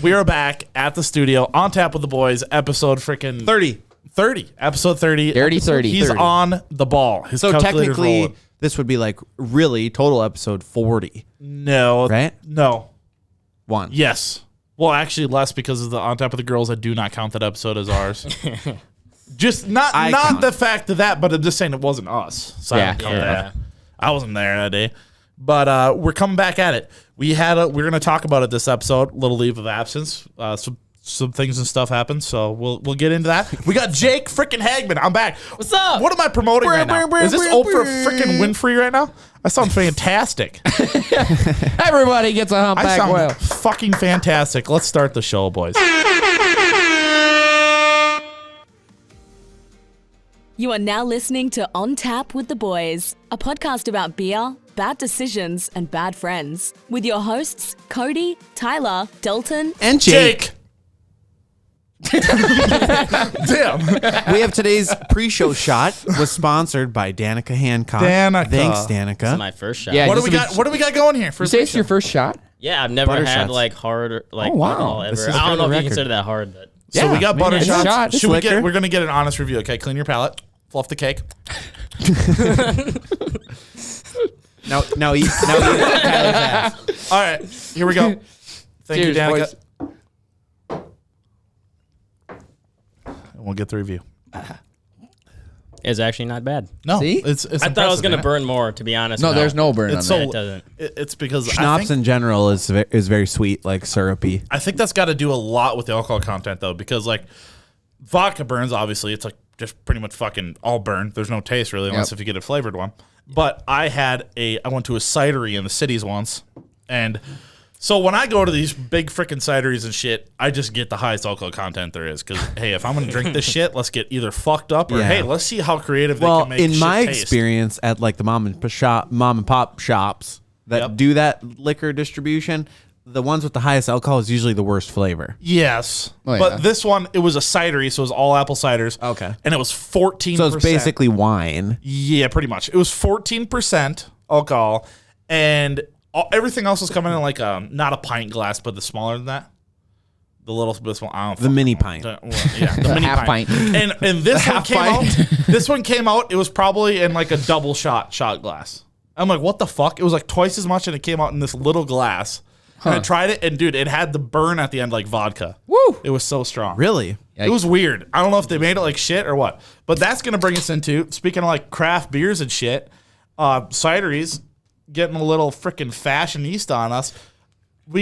We are back at the studio on Tap with the Boys, episode freaking 30. Episode 30. Dirty 30. He's 30. on the ball. His So calculator's technically, rolling. this would be like really total episode 40. No. Right? No. 1. Yes. Well, actually less because of the On Top of the Girls. I do not count that episode as ours. Just not count. the fact of that, but I'm just saying it wasn't us. So I don't count that. I wasn't there that day. But we're coming back at it. We're going to talk about it this episode. Little leave of absence. Some things and stuff happened, so we'll get into that. We got Jake freaking Hagman. I'm back. What's up? What am I promoting right now? Is this Oprah freaking Winfrey right now? I sound fantastic. Everybody gets a I humpback sound whale. fucking fantastic. Let's start the show, boys. You are now listening to On Tap with the Boys, a podcast about beer, bad decisions, and bad friends. With your hosts, Kody, Tyler, Dalton, And Jake. Damn. We have today's pre-show shot was sponsored by Danica Hancock. Danica. Thanks, Danica. This is my first shot. Yeah. What do this we will got? What do we got going here? For You say it's your first shot? Yeah, I've never Butter had shots. like hard like Oh, wow. alcohol This ever. is I don't know for if the you record. consider that hard, but So we got butter it's a shots. shot. Should we liquor. we're gonna get an honest review. Okay, clean your palate. Fluff the cake. Now eat it. All right, here we go. Thank you, Cheers, Danica. boys. And we'll get the review. it's actually not bad. No, See? it's I thought I was impressive, gonna man. burn more, to be honest. No, there's no burn on It's that. so It doesn't. It's because I Schnapps think, in general is very sweet, like syrupy. I think that's got to do a lot with the alcohol content though, because like vodka burns. Obviously, it's like just pretty much fucking all burn. There's no taste really, unless Yep. if you get a flavored one. But I went to a cidery in the cities once, and so when I go to these big freaking cideries and shit, I just get the highest alcohol content there is. Because hey, if I'm gonna drink this shit, let's get either fucked up or Yeah. hey, let's see how creative they Well, can make in shit my taste. experience at like the mom and pop shops that Yep. do that liquor distribution, the ones with the highest alcohol is usually the worst flavor. Yes, Oh, yeah. but this one it was a cidery, so it was all apple ciders. Okay. and it was 14%. So it's basically wine. Yeah, pretty much. It was 14% alcohol, and everything else was coming in like not a pint glass, but the smaller than that. The little bit small. I don't The mini pint. the mini half pint. And this one half came pint. out. This one came out. It was probably in like a double shot glass. I'm like, what the fuck? It was like twice as much, and it came out in this little glass. And I tried it, and dude, it had the burn at the end like vodka. Woo! It was so strong. Really? It was weird. I don't know if they made it like shit or what. But that's going to bring us into, speaking of like craft beers and shit, cideries getting a little freaking fashionista on us.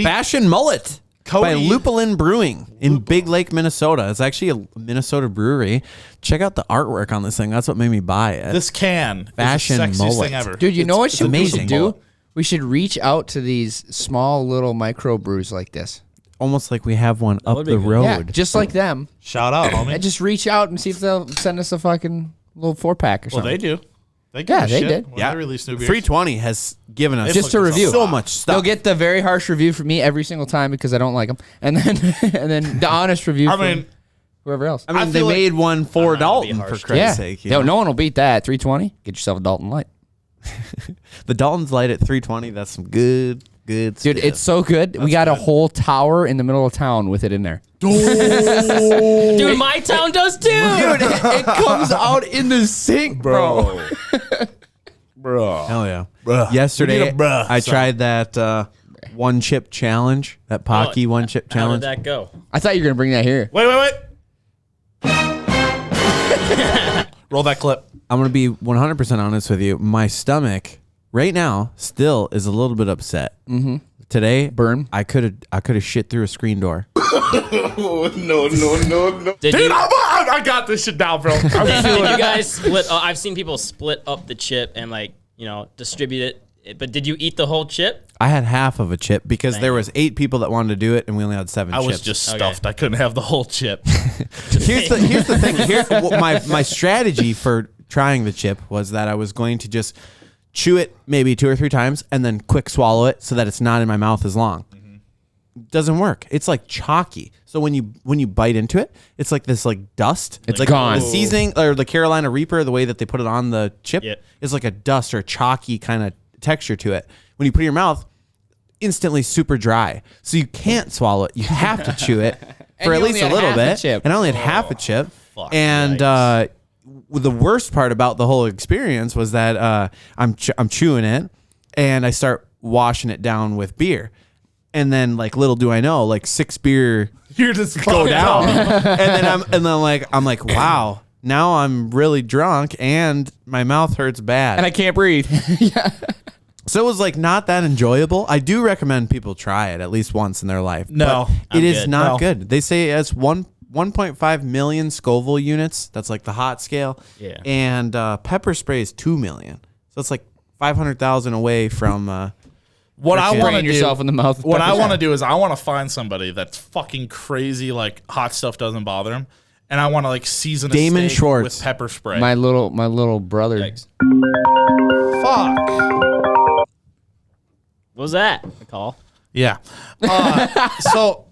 Fashion Mullet by Kody- Lupulin Brewing in Big Lake, Minnesota. It's actually a Minnesota brewery. Check out the artwork on this thing. That's what made me buy it. This can Fashion is the sexiest mullet. thing ever. Dude, you know what It's a we amazing. should do? mullet. We should reach out to these small little micro brews like this. Almost like we have one up would be the good. road. Yeah, just like them. Shout out, homie. And just reach out and see if they'll send us a fucking little 4-pack or Well, something. they do. They give Yeah, a they shit did. when they release new beers. 320 has given us Just to review. so much stuff. They'll get the very harsh review from me every single time because I don't like them, and then the honest review I from mean, whoever else. I mean, I they feel like- made one for I'm not gonna be Dalton, for harsh. Christ's yeah, sake. you no, know? no one will beat that. 320. Get yourself a Dalton Light, The Dalton's Light at 320, that's some good dude. stuff. It's so good. We got a whole tower in the middle of town with it in there. Dude, my town does too. Dude, it comes out in the sink, bro. bro. Hell yeah. Bruh. Yesterday, We need a bruh, I son. tried that one chip challenge, that Pocky one chip How did challenge. that go? I thought you were gonna bring that here. Wait. Roll that clip. I'm going to be 100% honest with you. My stomach right now still is a little bit upset. Mm-hmm. Today, Burn. I could have shit through a screen door. Did Dude, you, I got this shit down, bro. did you guys split? I've seen people split up the chip and like distribute it. But did you eat the whole chip? I had half of a chip because there Dang. was 8 people that wanted to do it, and we only had 7 I chips. was just stuffed. I couldn't have the whole chip. Here's the thing. My strategy for trying the chip was that I was going to just chew it maybe 2 or 3 times and then quick swallow it so that it's not in my mouth as long. Doesn't work. It's like chalky. So when you bite into it, it's like this like dust. It's like gone. The seasoning or the Carolina Reaper, the way that they put it on the chip, Yeah. is like a dust or chalky kind of texture to it. When you put it in your mouth, instantly super dry. So you can't swallow it. You have to chew it for at you least only a had little half a bit. chip. And I only had half a chip. Fuck, And the worst part about the whole experience was that I'm chewing it and I start washing it down with beer. And then, like, little do I know, like 6 beer You're just go down. and then I'm like, wow, now I'm really drunk and my mouth hurts bad. And I can't breathe. So it was like not that enjoyable. I do recommend people try it at least once in their life. No, but it is good. not No. good. They say it's 1.5 million Scoville units. That's like the hot scale. Yeah. And pepper spray is 2 million. So it's like 500,000 away from. what I want to Spraying do, yourself in the mouth with what I pepper want to spray. do is I want to find somebody that's fucking crazy, like hot stuff doesn't bother him, and I want to like season a Damon steak Schwartz. with pepper spray. My little brother. Yikes. Fuck. What was that? A call? Yeah. So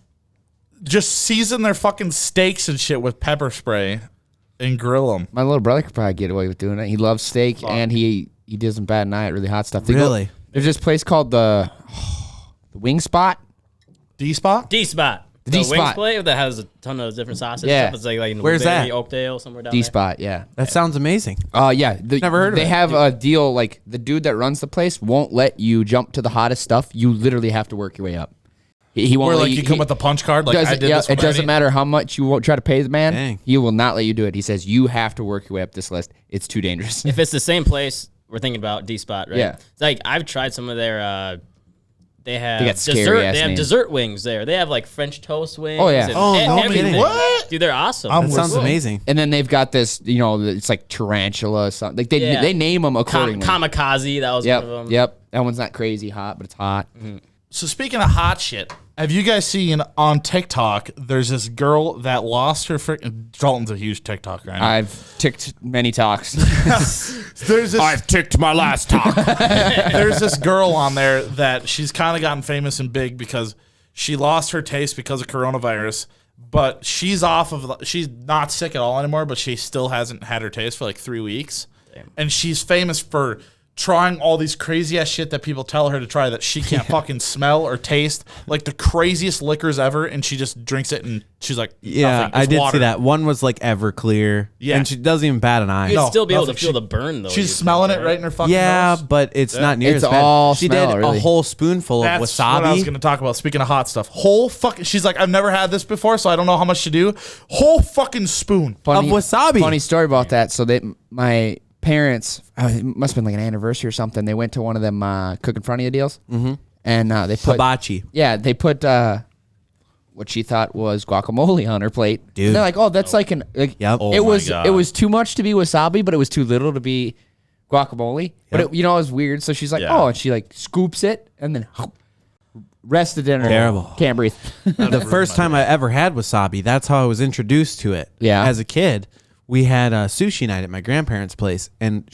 just season their fucking steaks and shit with pepper spray and grill them. My little brother could probably get away with doing it. He loves steak and he doesn't bat an eye at really hot stuff. Really? There's this place called the Wing Spot. D-spot? D-Spot. The D-Spot. wings plate that has a ton of different sauces. Yeah. Stuff. It's like in Where's Woodbury, that? Oakdale, somewhere down D there. Spot, yeah. That sounds amazing. Yeah. Never heard of They it. have a deal like the dude that runs the place won't let you jump to the hottest stuff. You literally have to work your way up. He won't Where let like you come with the punch card, like I did this. It with doesn't Eddie. matter how much you won't try to pay the man. Dang. He will not let you do it. He says you have to work your way up this list. It's too dangerous. If it's the same place, we're thinking about D-Spot, right? Yeah. It's like I've tried some of their. They have got scary dessert. ass They have names. dessert wings there. They have like French toast wings. Oh, yeah. and Oh, no everything. kidding. What? Dude, they're awesome. I'm That with sounds you. amazing. And then they've got this, it's like tarantula or something. Like Yeah. they name them accordingly. Kamikaze, that was Yep, one of them. yep. That one's not crazy hot, but it's hot. So speaking of hot shit, have you guys seen on TikTok, there's this girl that lost her freaking... Dalton's a huge TikTok right now. I've ticked many talks. There's this... ticked my last talk. There's this girl on there that she's kind of gotten famous and big because she lost her taste because of coronavirus, but she's not sick at all anymore, but she still hasn't had her taste for like 3 weeks. Damn. And she's famous for trying all these crazy ass shit that people tell her to try that she can't fucking smell or taste, like the craziest liquors ever, and she just drinks it and she's like, Yeah, nothing. I It's did water. see that. One was like Everclear. Yeah. And she doesn't even bat an eye. You'd No, still be able to nothing. feel the burn though. She's you'd smelling think, it right in her fucking Yeah, nose. but it's not near It's as bad. all She smell, did really. a whole spoonful That's of wasabi. what I was going to talk about. Speaking of hot stuff, whole fucking. She's like, I've never had this before, so I don't know how much to do. Whole fucking spoon. Of wasabi. Funny story about that. So my parents, it must have been like an anniversary or something. They went to one of them cook in front of you deals, and they put Hibachi. they put what she thought was guacamole on her plate. Dude. And they're like, oh, that's like an like. Yep. Oh it my was God. it was too much to be wasabi, but it was too little to be guacamole. But Yep. it was weird. So she's like, Yeah. oh, and she like scoops it and then rest of dinner. Terrible. Can't breathe. The first time I ever had wasabi, that's how I was introduced to it. Yeah. As a kid, we had a sushi night at my grandparents' place, and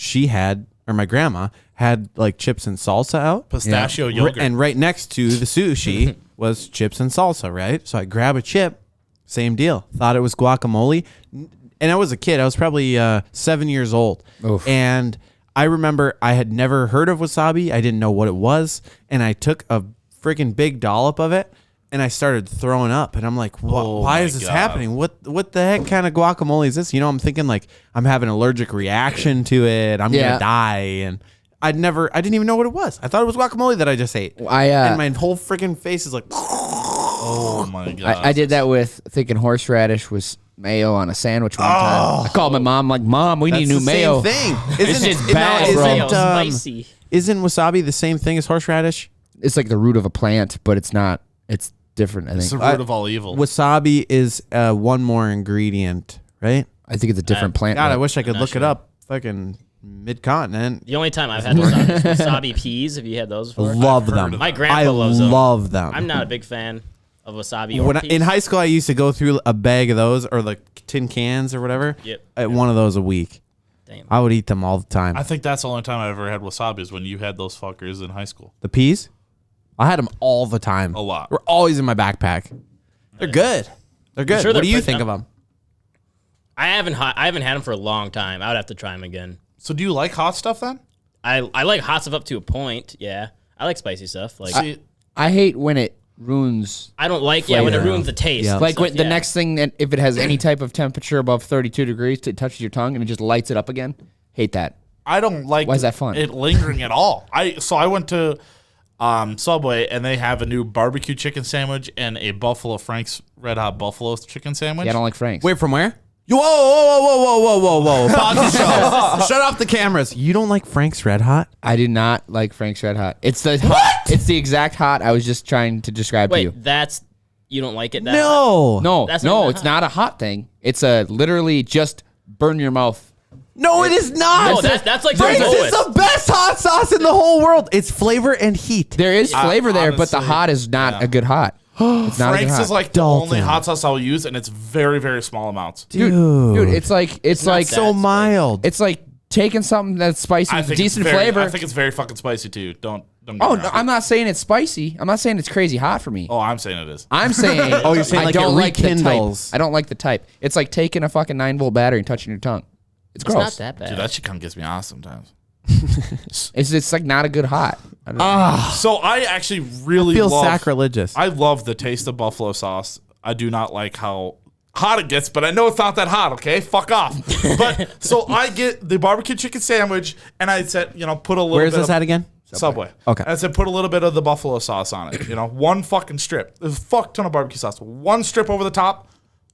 my grandma had like chips and salsa out. Pistachio yogurt. And right next to the sushi was chips and salsa, right? So I grab a chip, same deal. Thought it was guacamole. And I was a kid. I was probably 7 years old. Oof. And I remember I had never heard of wasabi. I didn't know what it was. And I took a freaking big dollop of it, and I started throwing up. And I'm like, Oh why my is this God. happening? What the heck kind of guacamole is this? I'm thinking like I'm having an allergic reaction to it. I'm Yeah. going to die. And I didn't even know what it was. I thought it was guacamole that I just ate. And my whole freaking face is like, Oh my God. I did that with thinking horseradish was mayo on a sandwich one time. I called my mom, like, Mom, we need that's new the mayo. same thing. It's just bad, isn't, bro. Mayo, um, spicy. Isn't wasabi the same thing as horseradish? It's like the root of a plant, but it's not. It's different, I It's the think. root of all evil. Wasabi is one more ingredient, right? I think it's a different plant. God, I root. wish I could not look it sure. up. Fucking mid-continent. The only time I've had wasabi is wasabi peas. Have you had those before? Love heard them. of My I grandpa loves them. love them. I'm not a big fan of wasabi or When peas. in high school, I used to go through a bag of those or like tin cans or whatever. Yep. One of those a week. Damn. I would eat them all the time. I think that's the only time I ever had wasabi is when you had those fuckers in high school. The peas, I had them all the time. A lot. We're always in my backpack. They're good. They're good. sure What they're do you pretty- think of them? I haven't had them for a long time. I would have to try them again. So do you like hot stuff then? I like hot stuff up to a point. Yeah, I like spicy stuff. Like See, I hate when it ruins. I don't like when it ruins the taste. Yeah. Like when the next thing that if it has any type of temperature above 32 degrees, it touches your tongue and it just lights it up again. Hate that. I don't like. Why is that fun? It lingering at all. I went to Subway and they have a new barbecue chicken sandwich and a Buffalo Frank's Red Hot Buffalo chicken sandwich. Yeah, I don't like Frank's. Wait, from where? Whoa. Pause the show. Shut off the cameras. You don't like Frank's Red Hot? I do not like Frank's Red Hot. It's the hot, it's the exact hot I was just trying to describe to you. Wait, you don't like it? That No. No, That's not it's hot. not a hot thing. It's a literally just burn your mouth. No, it is not. No, that's like the Frank's is lowest. the best hot sauce in the whole world. It's flavor and heat. There is flavor there, but the honestly, hot is not a good hot. It's not a good Frank's hot. is like Dalton. the only hot sauce I'll use, and it's very, very small amounts. dude, it's like not so mild. it's like taking something that's spicy with decent flavor. I think it's very fucking spicy too. Don't get Oh, me no, wrong. I'm not saying it's spicy. I'm not saying it's crazy hot for me. Oh, I'm saying it is. I'm saying Oh, you're saying I like don't it like the type. rekindles. I don't like the type. It's like taking a fucking 9-volt battery and touching your tongue. It's It's gross. not that bad. Dude, that shit kind of gets me off sometimes. It's like not a good hot. I don't know. So I actually really Feels love. sacrilegious. I love the taste of buffalo sauce. I do not like how hot it gets, but I know it's not that hot. Okay, fuck off. But so I get the barbecue chicken sandwich, and I said, put a little. Where is bit this of at again? Subway. Okay. And I said, put a little bit of the buffalo sauce on it. One fucking strip. There's a fuck ton of barbecue sauce. One strip over the top,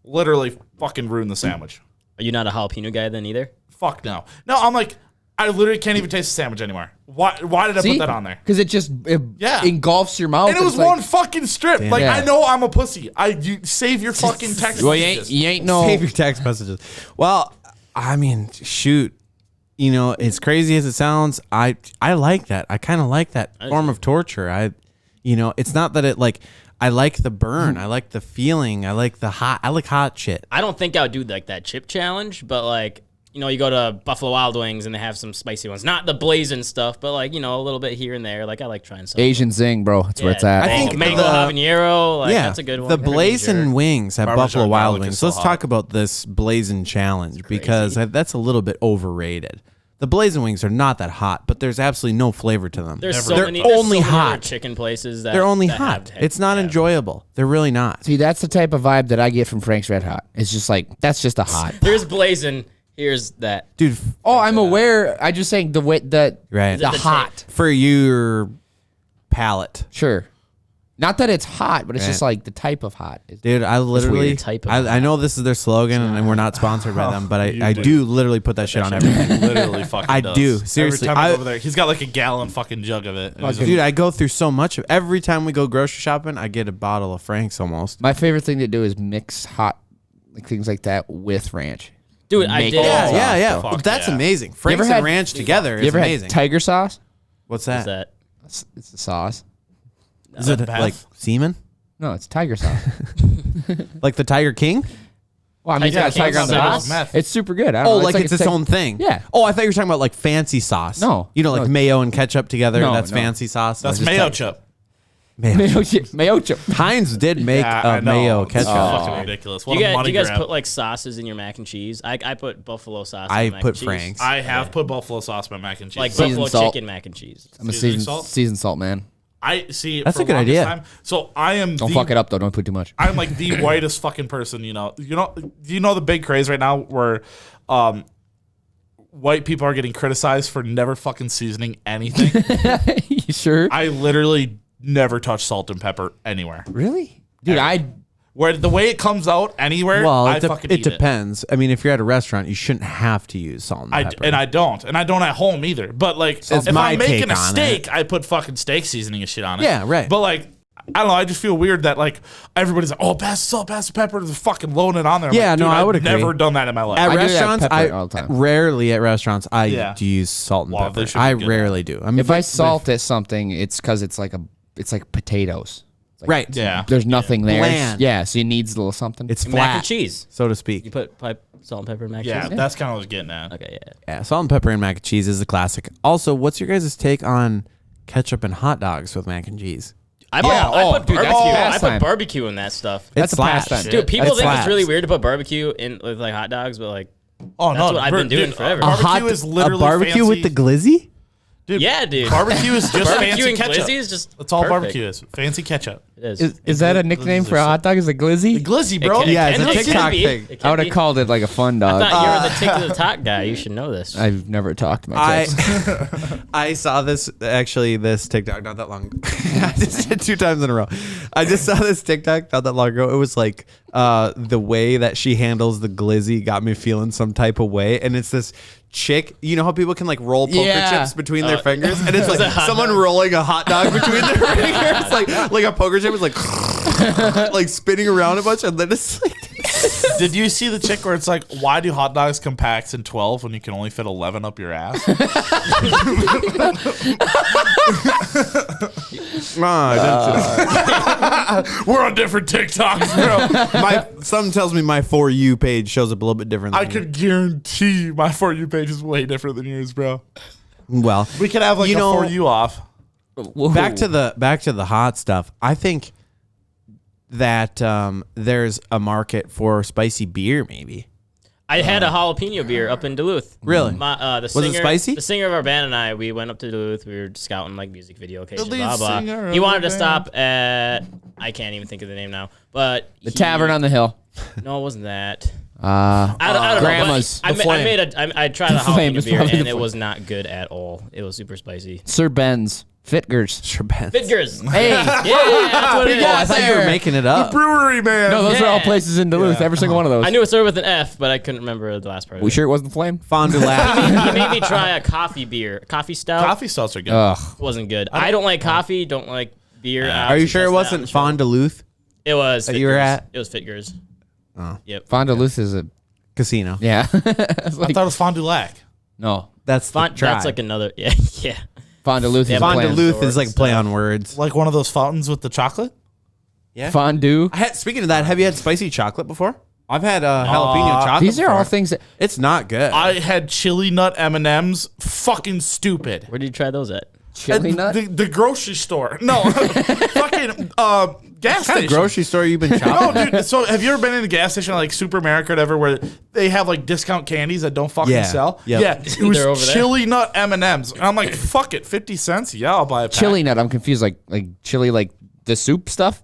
literally fucking ruined the sandwich. Are you not a jalapeno guy then either? Fuck no. No, I'm like, I literally can't even taste the sandwich anymore. Why did I put that on there? Because it just Yeah. engulfs your mouth. And it was it's like- one fucking strip. Like, Yeah. I know I'm a pussy. You save your fucking text Well, messages. you ain't no. Save your text messages. Well, I mean, shoot. As crazy as it sounds, I like that. I kind of like that form of torture. It's not that it like. I like the burn. I like the feeling. I like the hot. I like hot shit. I don't think I would do like that chip challenge, but like, you go to Buffalo Wild Wings and they have some spicy ones. Not the blazing stuff, but like, a little bit here and there. Like I like trying something. Asian zing, bro. That's where it's at. I think mango habanero, like that's a good one. The blazing wings at Parmesan Buffalo Wild garlic is Wings. so Let's hot. talk about this blazing challenge because that's a little bit overrated. The blazing wings are not that hot, but there's absolutely no flavor to them. There's They're there's only so many hot. other chicken places that They're only that hot. have- It's not enjoyable. They're really not. See, that's the type of vibe that I get from Frank's Red Hot. It's just like that's just a hot. Here's blazing. Here's that. Dude, Oh, I'm aware. I just saying the way the right. the the hot. For your palate. Sure. Not that it's hot, but it's Right. just like the type of hot. Dude, I literally, type of I know this is their slogan and we're not sponsored by them, but I do literally put that shit on everything. Literally fucking I does. do. Seriously. Every time I I- go over there, he's got like a gallon fucking jug of it. And he's Dude, I go through so much of every time we go grocery shopping, I get a bottle of Frank's almost. My favorite thing to do is mix hot, like things like that with ranch. Dude, I Make did. it Yeah, sauce, yeah, yeah. Fuck That's yeah. amazing. ever Frank's had- and ranch together You is ever amazing. had tiger sauce? What's Is that? that? It's the sauce. Is it Bath? like semen? No, it's tiger sauce. Like the Tiger King? Well, I mean, Tiger yeah, tiger King on the sauce? sauce. Meth. It's super good. I don't Oh, know. like it's its a own thing. Yeah. Oh, I thought you were talking about like fancy sauce. No. Like No. mayo and ketchup together. No, That's no. fancy sauce. That's Just mayo like- chip. mayo chip. Mayo chip. Heinz did make Yeah, I know. mayo It's ketchup. fucking ridiculous. What Do a money you guys grab. put like sauces in your mac and cheese? I put buffalo sauce. in I mac put and cheese. Frank's. I have put buffalo sauce in my mac and cheese. Like Seasoned buffalo salt. chicken mac and cheese. I'm a Seasoning seasoned salt? seasoned salt man. I see. That's for a good the longest idea. Time, so I am. Don't fuck it up though. Don't put too much. I'm like the whitest fucking person. Do you know the big craze right now where, white people are getting criticized for never fucking seasoning anything. You sure? I literally never touch salt and pepper anywhere. Really? Dude, Where the way it comes out anywhere, Well, I it, fucking it eat depends. I mean, if you're at a restaurant, you shouldn't have to use salt and pepper. I don't at home either. But like, That's if my I'm making take a on steak, I put fucking steak seasoning and shit on it. Yeah, right. But like, I don't know. I just feel weird that like everybody's like, oh, pass the salt, pass the pepper, they're fucking loading it on there. I'm Yeah, like, no, dude, I would I've agree. never done that in my life. At I do that restaurants, pepper all the time. rarely at restaurants I Yeah. do use salt and Well, they pepper. should be I good. rarely do. I mean, if I salt at something, it's because it's like potatoes. It's like, right, Yeah. There's nothing there. Bland. Yeah, so it needs a little something. it's Mac flat, and cheese. so to You speak. put salt and pepper in mac and Yeah, cheese? that's kind of what I was getting at. Okay, yeah. Yeah, salt and pepper and mac and cheese is the classic. Also, what's your guys' take on ketchup and hot dogs with mac and cheese? I put dude, that's barbecue. I pastime. put barbecue in that stuff. That's It a slaps. pastime. Dude, people It think slaps. it's really weird to put barbecue in with like hot dogs, but like Oh That's no, what I've been doing forever. A Barbecue hot is literally a barbecue with the fancy. glizzy? Dude, Yeah, dude. barbecue is just Barbecue fancy and ketchup. glizzy is just That's all perfect. barbecue is. Fancy ketchup. It is. Is that a nickname for a hot dog? Is it glizzy? Glizzy, bro. Yeah, it's a It can TikTok be. thing. It can I would have be. called it like a fun I dog. thought you were the tick to the top guy. You should know this. I've never talked to my kids. I saw this TikTok not that long ago. I just did 2 times in a row. I just saw this TikTok not that long ago. It was like the way that she handles the glizzy got me feeling some type of way. And it's this chick, you know how people can like roll poker Yeah. chips between their fingers? And it's like a hot someone dog. rolling a hot dog between their fingers. Like a poker chip is like like spinning around a bunch, and then it's like Did you see the chick where it's like, why do hot dogs come packed in 12 when you can only fit 11 up your ass? We're on different TikToks, bro. Something tells me my For You page shows up a little bit different than I could guarantee my For You page is way different than yours, bro. well, We could have like You a know- For You off. back to the hot stuff. I think that there's a market for spicy beer, maybe. I had a jalapeno beer up in Duluth. Really? The Was singer, it spicy? The singer of our band and I, we went up to Duluth. We were scouting like music video occasions, lead blah blah. singer He of wanted the to stop at I can't even think of the name now, but The Tavern on the Hill. No, it wasn't that. Uh, I don't Grandma's. know. But I tried a Flame jalapeno is beer probably and the it Flame. was not good at all. It was super spicy. Sir Ben's. Fitgers. Fitgers. Hey. Yeah, that's what it is. Oh, I thought you were making it up. Brewery, man. No, those are all Yeah. places in Duluth. Every single one of those. I knew it started with an F, but I couldn't remember the last part. Of We it. sure it wasn't Flame? Fond du Lac. He made me try a coffee beer, coffee stout. Coffee stouts are good. Ugh. Wasn't good. I don't like coffee. Don't like beer. Are you sure it wasn't Fond du Luth It was. that you were Fitgers. at? It was Fitgers. Yep. Fond du Luth is a... Casino? Yeah. It's I like- thought it was Fond du Lac. no. That's the That's tribe. like another. Yeah. Yeah. Fond du Luth is Fond du planned. Luth is like play on words. Like one of those fountains with the chocolate? Yeah. Fondue. Speaking of that, have you had spicy chocolate before? I've had jalapeno chocolate. These are all before. things that... It's not good. I had chili nut M&Ms. Fucking stupid. Where did you try those at? Chili At nut? The grocery store. No. Fucking gas What kind station. of grocery store you been No, shopping? dude. So have you ever been in a gas station like Supermarket or whatever where they have like discount candies that don't fucking Yeah. sell? Yep. Yeah. It was They're over there. chili nut M&Ms. And I'm like, fuck it, 50 cents? Yeah, I'll buy a pack. Chili nut. I'm confused. Like chili, like the soup stuff?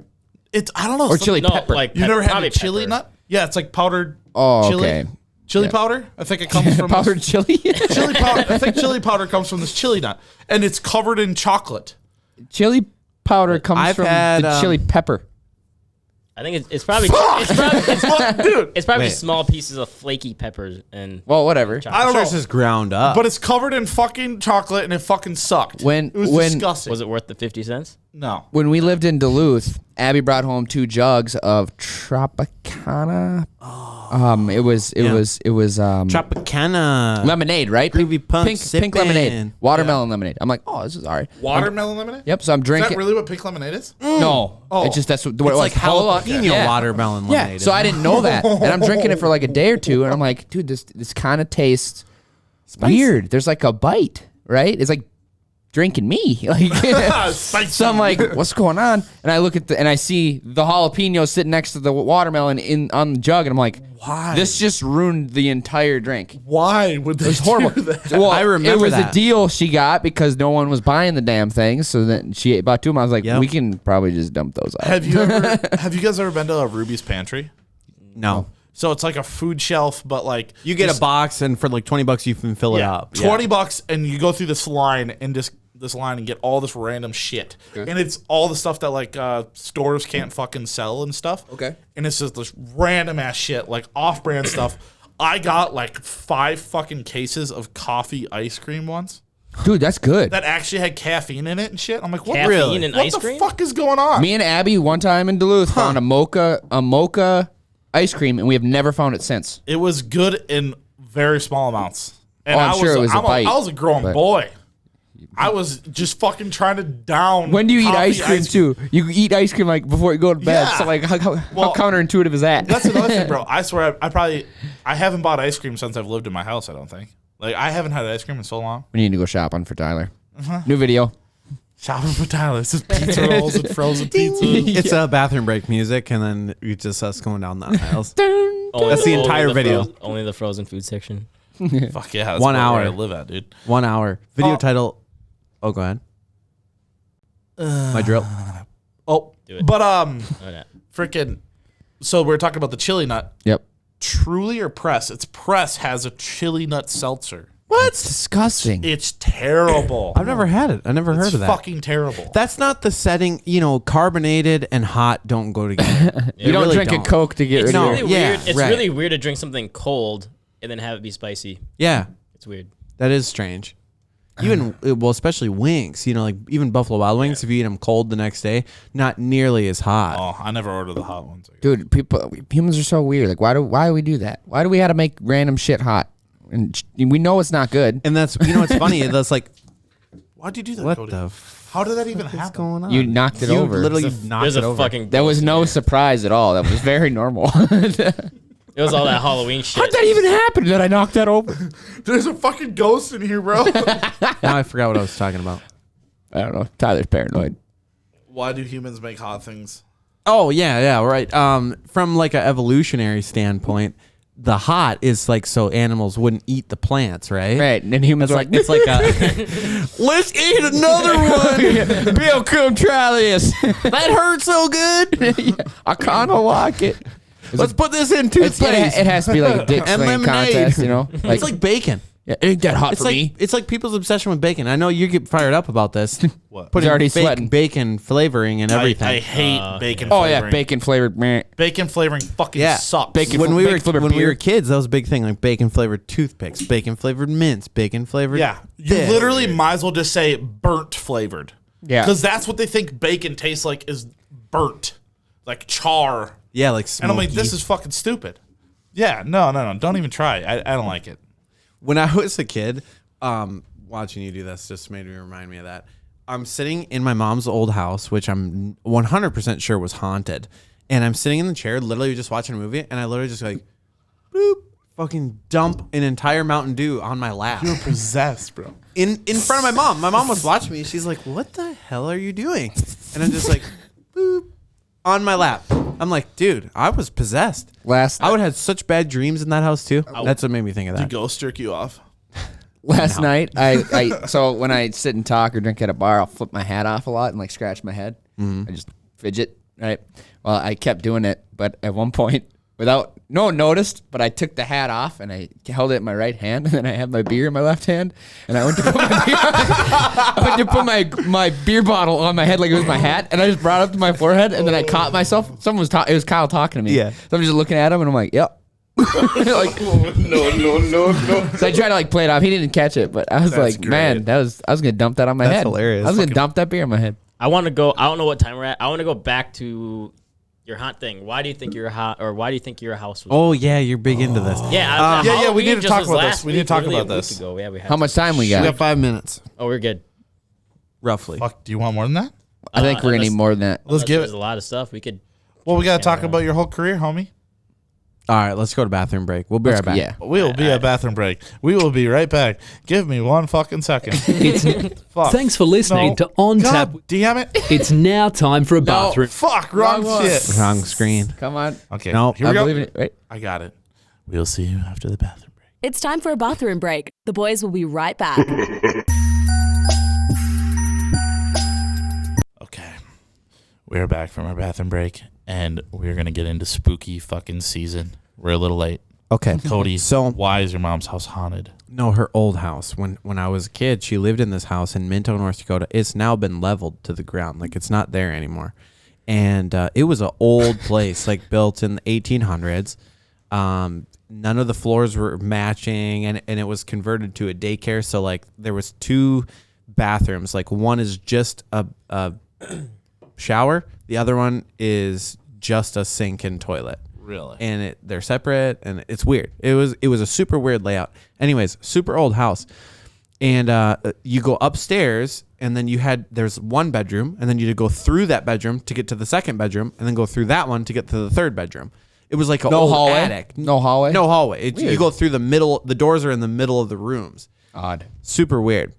It's I don't know. Or some- chili No, pepper? like You never had probably a chili pepper. nut? Yeah, it's like powdered Oh, chili. okay. Chili Yeah. powder? I think it comes from Powdered chili? chili powder. I think chili powder comes from this chili nut. And it's covered in chocolate. Chili powder comes I've from had, the chili pepper. I think it's probably Dude. it's probably Wait. small pieces of flaky peppers and Well, whatever. I I'm don't sure know. it's just ground up. But it's covered in fucking chocolate and it fucking sucked. When- it was when- disgusting. was it worth the 50 cents? No. When we lived in Duluth, Abby brought home 2 jugs of Tropicana. It was Tropicana. lemonade, right? Groovy punk pink sippin'. lemonade, watermelon lemonade. I'm like, oh, this is all right. Watermelon lemonade? Yep. So I'm Is drinking. that really what pink lemonade is? No, Oh. it's just that's what It's it was. like Hold on. jalapeno Yeah. watermelon Yeah. lemonade. So I didn't know that, and I'm drinking it for like a day or two, and I'm like, dude, this kind of tastes weird. There's like a bite, right? It's like drinking me. Like, Spicy. so I'm like, what's going on? And I look at and I see the jalapeno sitting next to the watermelon on the jug, and I'm like, Why? This just ruined the entire drink. Why would they It was horrible. do that? Well, I remember it was that. a deal she got because no one was buying the damn thing. So then she bought 2 of them. I was like, Yep. we can probably just dump those out. Have you guys ever been to a Ruby's Pantry? No. So it's like a food shelf, but like You get just- a box, and for like $20, you can fill it up. $20, and you go through this line and this line and get all this random shit, and it's all the stuff that like stores can't fucking sell and stuff. Okay. And it's just this random ass shit, like off-brand stuff. I got like 5 fucking cases of coffee ice cream once Dude, that's good. that actually had caffeine in it and shit. I'm like, what? Caffeine in What ice the cream? fuck is going on? Me and Abby one time in Duluth found a mocha ice cream, and we have never found it since. It was good in very small amounts. And Oh, I'm sure it was a bite, I was a grown but- boy. I was just fucking trying to down. When do you eat coffee ice cream too? You eat ice cream like before you go to bed. Yeah. So like, how Well, counterintuitive is that? That's another thing, bro. I swear, I haven't bought ice cream since I've lived in my house. I don't think. Like I haven't had ice cream in so long. We need to go shopping for Tyler. New video. Shopping for Tyler. This is pizza rolls and frozen pizza. It's a bathroom break music, and then it's just us going down the aisles. Only That's the entire video. Only the frozen food section. Fuck yeah, that's 1 where hour. I live at, dude. 1 hour. Video Oh. title: Oh, go ahead. My drill. Oh, Do it. but Okay. freaking. So we're talking about the chili nut. Yep. Truly or Press? It's Press has a chili nut seltzer. What? It's disgusting. It's terrible. I've never had it. I never heard of that. Fucking terrible. That's not the setting. Carbonated and hot don't go together. You don't really drink a Coke to get It's rid of really it. Yeah, weird. It's right. really weird to drink something cold and then have it be spicy. Yeah, It's weird. that is strange. Even especially wings. Like even Buffalo Wild Wings, if you eat them cold the next day, not nearly as hot. Oh, I never order the hot ones. Dude, humans are so weird. Like, why do we do that? Why do we have to make random shit hot? And we know it's not good. And that's what's funny. That's like, Why'd you do that, what Cody? the How did that even what's happen? going on? You knocked it over. Literally knocked There's it a over. fucking. That was ghost no in surprise at all. That was very normal. It was all that Halloween shit. How'd that even happen that I knocked that over? There's a fucking ghost in here, bro. Now I forgot what I was talking about. I don't know. Tyler's paranoid. Why do humans make hot things? Oh yeah, right. From like an evolutionary standpoint, the hot is like so animals wouldn't eat the plants, right? Right. And then humans are like, It's like a let's eat another one. Bill, come try this. That hurts so good. I kind of like it. Let's put this in It toothpaste. has to be like a dick And swing lemonade. contest, It's like bacon. yeah, ain't that hot It's for like me? it's like people's obsession with bacon. I know you get fired up about this. What? Putting already fake sweating. bacon flavoring and everything. I hate bacon Oh flavoring. yeah, bacon flavored. Meh. Bacon flavoring fucking Yeah. sucks. Bacon when we bacon were flavored when we beer. were kids, that was a big thing, like bacon flavored toothpicks, bacon flavored mints, bacon flavored. Yeah. You this. literally might as well just say burnt flavored. Yeah. Because that's what they think bacon tastes like is burnt. Like char. Yeah, like And I'm like, smoky. this is fucking stupid. Yeah, no. Don't even try. I don't like it. When I was a kid, watching you do this just made me remind me of that. I'm sitting in my mom's old house, which I'm 100% sure was haunted, and I'm sitting in the chair, literally just watching a movie, and I literally just like, boop, fucking dump an entire Mountain Dew on my lap. You're possessed, bro. in front of my mom. My mom was watching me. She's like, "What the hell are you doing?" And I'm just like, boop, on my lap. I'm like, dude, I was possessed. I would have had such bad dreams in that house too. That's what made me think of Did that. ghost jerk you off? Last night, so when I sit and talk or drink at a bar, I'll flip my hat off a lot and like scratch my head. I just fidget, right? Well, I kept doing it, but at one point, no one noticed, but I took the hat off and I held it in my right hand, and then I had my beer in my left hand, and I went to put my beer bottle on my head like it was my hat, and I just brought it up to my forehead, and then I caught myself. It was Kyle talking to me. Yeah. So I'm just looking at him, and I'm like, yep. Like, no. So I tried to like play it off. He didn't catch it, but I was That's like, man, great. I was gonna dump that on my That's head. hilarious. I was gonna dump that beer on my head. I want to go. I don't know what time we're at. I want to go back to your haunt thing. Why do you think your hot, or why do you think your house was? Oh yeah, you're big into this. Yeah, we Halloween need to just talk was about last this. We need to week, talk literally about a week this. ago. Yeah, we had How much time we got? We got 5 minutes, Oh, we're good. roughly. Fuck, do you want more than that? I think we're gonna need unless- more than that. Let's give There's it. a lot of stuff we could. Well, we got to talk about your whole career, homie. All right, let's go to bathroom break. We'll be right back. Yeah. We will be at bathroom break. We will be right back. Give me one fucking second. Fuck. Thanks for listening No. to On Tap. God damn it. It's now time for a bathroom. Fuck, wrong shit. Wrong screen. Come on. Okay, No, here we I go. believe in it. Right? I got it. We'll see you after the bathroom break. It's time for a bathroom break. The boys will be right back. Okay. We're back from our bathroom break, and we're going to get into spooky fucking season. We're a little late. Okay. Cody, So- why is your mom's house haunted? No, her old house. When I was a kid, she lived in this house in Minto, North Dakota. It's now been leveled to the ground. Like, it's not there anymore. And it was an old place, like built in the 1800s. None of the floors were matching, and it was converted to a daycare. So, like, there was 2 bathrooms. Like, one is just a shower. The other one is just a sink and toilet. Really? And they're separate, and it's weird. It was a super weird layout. Anyways, super old house, and you go upstairs, and then there's one bedroom, and then you go through that bedroom to get to the second bedroom, and then go through that one to get to the third bedroom. It was like a No old hallway? attic. No hallway? No hallway. You Weird. go through the middle. The doors are in the middle of the rooms. Odd. Super weird.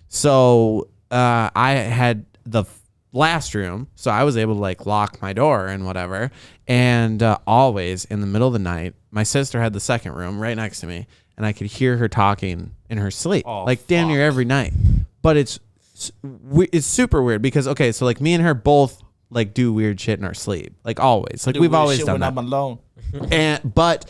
So I had the last room, so I was able to like lock my door and whatever. And always in the middle of the night, my sister had the second room right next to me, and I could hear her talking in her sleep, Oh, like damn near fuck. every night. But it's it's super weird because okay, so like me and her both like do weird shit in our sleep, like always, like we've always done that. When I'm alone. But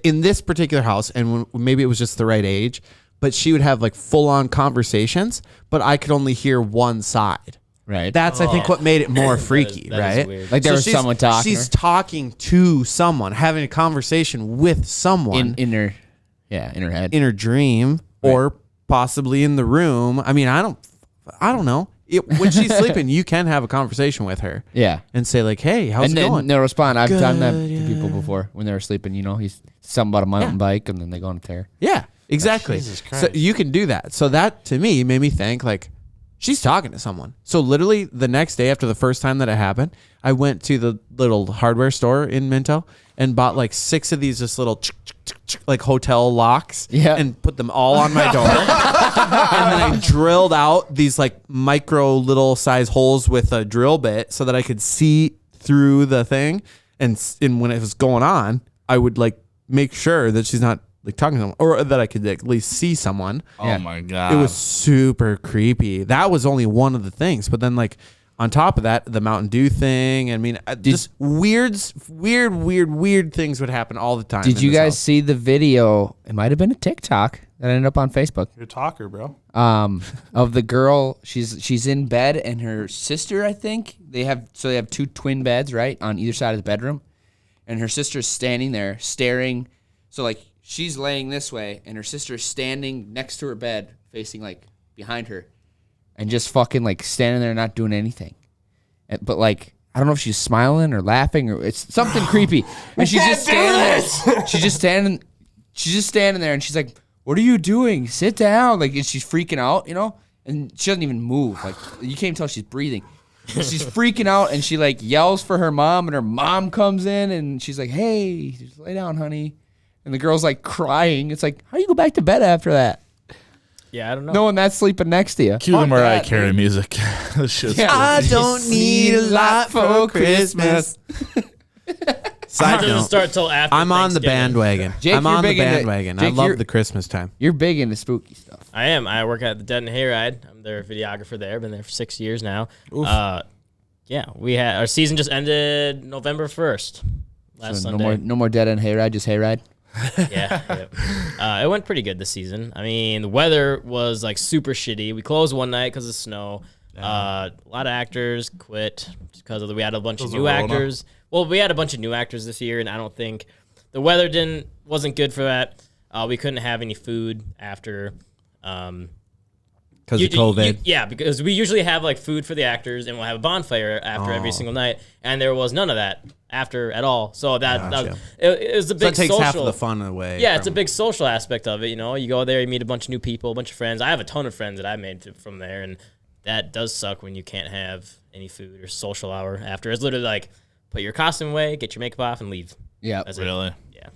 in this particular house, and maybe it was just the right age, but she would have like full on conversations, but I could only hear one side. Right. That's I think what made it more freaky, that is right? weird. Like there was someone talking. She's talking to someone, having a conversation with someone in her head. in her dream, or possibly in the room. I mean, I don't know. When she's sleeping, you can have a conversation with her. Yeah. And say like, "Hey, how's And it then going?" they'll respond. I've done that Good, to people before when they were sleeping. You know, he's something about a mountain bike, and then they go on a tear. Yeah, exactly. Jesus So Christ. you can do that. So that to me made me think like she's talking to someone. So literally the next day after the first time that it happened, I went to the little hardware store in Minto and bought like 6 of these just little like hotel locks and put them all on my door. And then I drilled out these like micro little size holes with a drill bit so that I could see through the thing. And when it was going on, I would like make sure that she's not like talking to someone, or that I could at least see someone. Oh my God. It was super creepy. That was only one of the things. But then like on top of that, the Mountain Dew thing. I mean, just weird things would happen all the time. Did you guys see the video? It might have been a TikTok that ended up on Facebook. You're a talker, bro. Of the girl. She's in bed, and her sister, I think they have 2 twin beds right on either side of the bedroom, and her sister's standing there staring. So like she's laying this way, and her sister's standing next to her bed, facing like behind her, and just fucking like standing there not doing anything. But like I don't know if she's smiling or laughing or it's something creepy. And she's just standing there. She's just standing there, and she's like, "What are you doing? Sit down!" Like, and she's freaking out, you know. And she doesn't even move. Like you can't even tell she's breathing. And she's freaking out, and she like yells for her mom, and her mom comes in, and she's like, "Hey, just lay down, honey." And the girl's like crying. It's like, how do you go back to bed after that? Yeah, I don't know. No one that's sleeping next to you. Cue the Mariah Carey music. This shit's I don't need a lot for Christmas. Side It doesn't note, start till after I'm on the Thanksgiving. bandwagon. Jake, I'm you're on the big into- bandwagon. I Jake, love you're- the Christmas time. You're big into spooky stuff. I am. I work at the Denton Hayride. I'm their videographer there. Been there for 6 years now. Yeah, we had our season just ended November 1st. Last So Sunday. no more dead end hayride, just hayride. Yeah. It went pretty good this season. I mean, the weather was like super shitty. We closed one night because of snow. A lot of actors quit because we had a bunch of new actors. Well, we had a bunch of new actors this year, and I don't think the weather wasn't good for that. We couldn't have any food after. Because of COVID. Yeah, because we usually have like food for the actors, and we'll have a bonfire after every single night, and there was none of that after at all. So that it was a big So it takes social. half of the fun away. Yeah, it's a big social aspect of it. You know, you go there, you meet a bunch of new people, a bunch of friends. I have a ton of friends that I made from there, and that does suck when you can't have any food or social hour after. It's literally like put your costume away, get your makeup off, and leave. Yeah. That's it. Really? Yeah.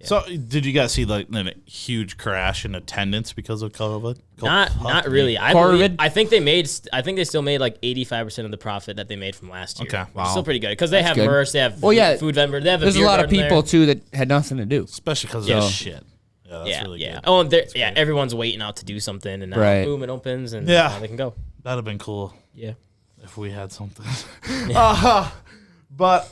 So, did you guys see like a huge crash in attendance because of COVID? Not really. I think they still made like 85% of the profit that they made from last year. Okay. Which is still pretty good because they have good. merch, they have food vendor, they have There's a beer lot of garden people there. too that had nothing to do. Especially because Yeah. of this shit. Yeah, that's really good. Oh, and everyone's waiting out to do something, and now Right. boom, it opens, and Yeah. now they can go. That'd have been cool Yeah. if we had something. But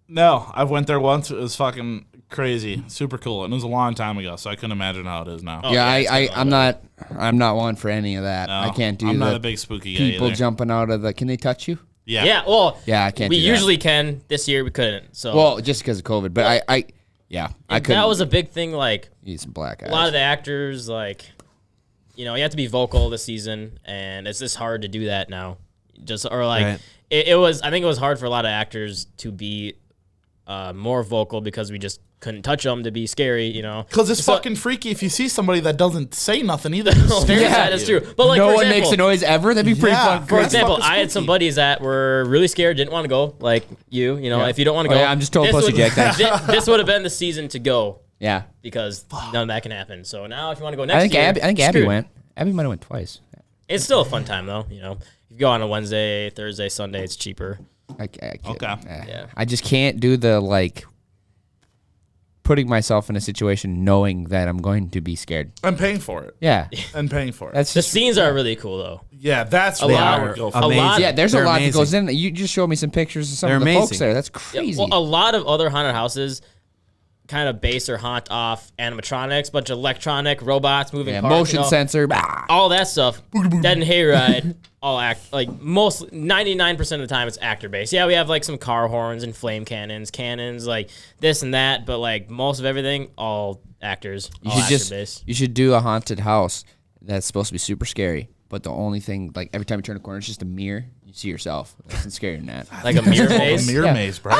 no, I went there once. It was fucking crazy, super cool, and it was a long time ago, so I couldn't imagine how it is now. Oh, Yeah, yeah, it's I'm not one for any of that. No, I can't do I'm the not a big spooky guy people either. jumping out of the. Can they touch you? Yeah. Yeah, well, Yeah, I can't. we do that. usually can. This year we couldn't. So Well, just because of COVID, but I couldn't. that was a big thing. Like need some black eyes. a lot of the actors, like, you know, you have to be vocal this season, and it's just hard to do that now. Right. It was. I think it was hard for a lot of actors to be more vocal because we just couldn't touch them to be scary, you know. Because it's So- fucking freaky if you see somebody that doesn't say nothing either. Just stares Yeah, at that's you. true. But like, no for one example, makes a noise ever. That'd be pretty Yeah. fun. For That's example, fucking I had some spooky. buddies that were really scared, didn't want to go. Like you know, Yeah. if you don't want to Oh, go, yeah, I'm just total this pussy, would- Jack, thanks. This would have been the season to go Yeah, because none of that can happen. So now, if you want to go next I think year, Abby screwed. went. Abby might have went twice. It's still a fun time though. You know, if you go on a Wednesday, Thursday, Sunday, it's cheaper. I can't. Okay. Yeah. I just can't do the like putting myself in a situation knowing that I'm going to be scared. I'm paying for it. Yeah. I'm paying for it. That's The just, scenes are really cool though. Yeah, that's A what lot I would of- go for. a lot- yeah, there's They're a lot that amazing. goes in. You just showed me some pictures of some They're of the folks amazing. there. That's Yeah, crazy. well, a lot of other haunted houses kind of base or haunt off animatronics, bunch of electronic robots moving parts, motion sensor. Bah. all that stuff. Dead and Hayride, all act like 99% of the time it's actor based. Yeah, we have like some car horns and flame cannons, like this and that, but like most of everything, all actors. You all should actor based. you should do a haunted house that's supposed to be super scary, but the only thing, like every time you turn a corner, it's just a mirror. You see yourself. That's scarier than that. Like a mirror maze. A mirror maze, bro.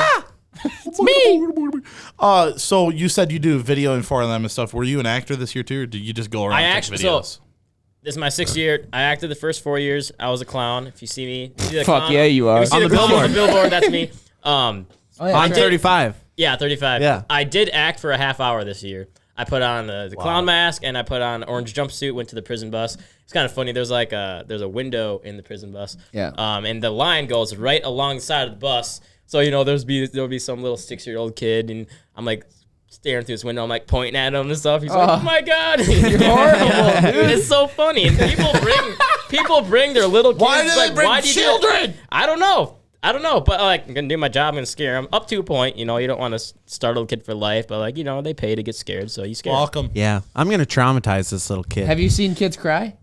It's me. So you said you do videoing for them and stuff. Were you an actor this year too, or did you just go around I and take actually videos? This is my 6th year. I acted the first 4 years. I was a clown. If you see me, you see the Fuck clown, yeah, you are. If you see On the the clown billboard. on the billboard, that's me. I'm 35. Yeah, 35. Yeah. I did act for a half hour this year. I put on the clown mask and I put on an orange jumpsuit, went to the prison bus. It's kind of funny. There's like there's a window in the prison bus. Yeah. And the line goes right alongside of the bus. So, there'll be some little 6-year-old kid and I'm like staring through this window. I'm like pointing at him and stuff. He's like, oh my God. You're horrible, dude. It's so funny. And people bring their little kids. Why do they like, bring why do you do it? children? I don't know, but like I'm gonna do my job. I'm gonna scare them up to a point. You don't want to startle a kid for life, but like they pay to get scared, so you scare 'em. Welcome. Yeah, I'm gonna traumatize this little kid. Have you seen kids cry?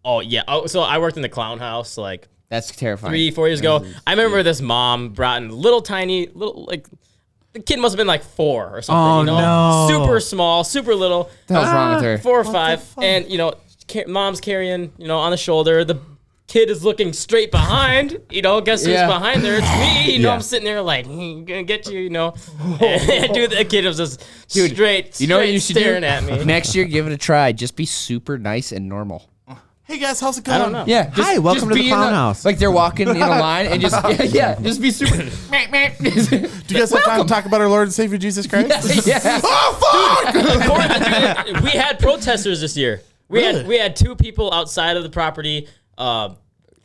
Oh yeah. Oh, so I worked in the clown house like That's terrifying. 3-4 years ago. I remember this mom brought in like the kid must have been like 4 or something. Oh, no. Super small, super little. What the hell's wrong with her? 4 or 5, and mom's carrying on the shoulder. The kid is looking straight behind. Guess who's Yeah. behind there? It's me. Yeah. I'm sitting there like, gonna get you. And dude, the kid was just straight. You know what you should staring do? at me. Next year, give it a try. Just be super nice and normal. Hey guys, how's it going? I don't know. Yeah. Hi, welcome to the be in clown house. Like they're walking in a line and just just be super. Do you guys have time to talk about our Lord and Savior Jesus Christ? yeah. Oh fuck! We had protesters this year. We had 2 people outside of the property. On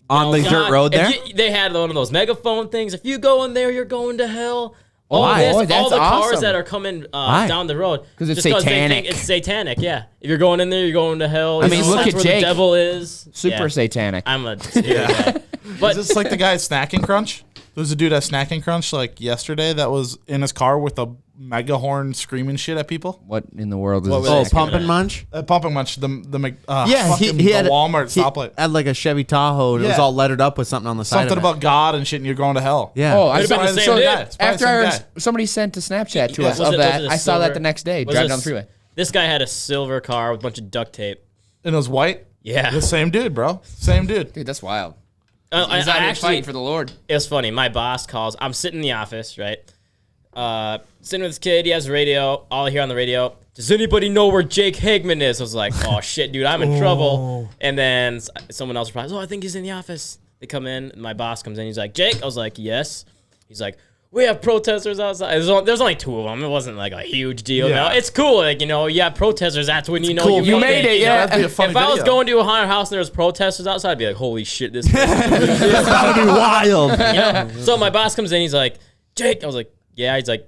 the dirt road there? They had one of those megaphone things. If you go in there, you're going to hell. All Why? this, Oh, all that's the cars awesome. that are coming Why? down the road. 'Cause it's Just they satanic. think it's satanic, yeah. If you're going in there, you're going to hell. I mean, look that's at where Jake. the devil is. Super Yeah. satanic. I'm a guy. But Is this like the guy at Snacking Crunch? There was a dude at Snacking Crunch like yesterday that was in his car with a mega horn screaming shit at people. What in the world is What this? were Oh, they Pump and Munch? Pumping Munch, the Yeah, he had the Walmart he stoplight. had like a Chevy Tahoe. And It was Yeah. all lettered up with something on the side. Something of it. about God and shit, and you're going to hell. Yeah. Oh, I Could've been saw the same so dude. It's probably after the I same heard guy. somebody sent a Snapchat to Yeah. us Was of it that. a I saw that silver- the next day was driving it down the freeway. This guy had a silver car with a bunch of duct tape. And it was white. Yeah. The same dude, bro. Same dude. Dude, that's wild. I He's out here actually fighting for the Lord. It was funny. My boss calls. I'm sitting in the office, right? Sitting with this kid. He has a radio. All I hear on the radio. Does anybody know where Jake Hagman is? I was like, oh shit, dude, I'm in trouble. And then someone else replies, oh, I think he's in the office. They come in. My boss comes in. He's like, Jake. I was like, yes. He's like, we have protesters outside. There's only 2 of them. It wasn't like a huge deal. Yeah. No, it's cool. Like, yeah, protesters. That's when you Cool. You made it, yeah. That'd be a funny If I was video. going to a haunted house and there was protesters outside, I'd be like, holy shit, this person. That would be wild. So my boss comes in, he's like, Jake. I was like, yeah. He's like,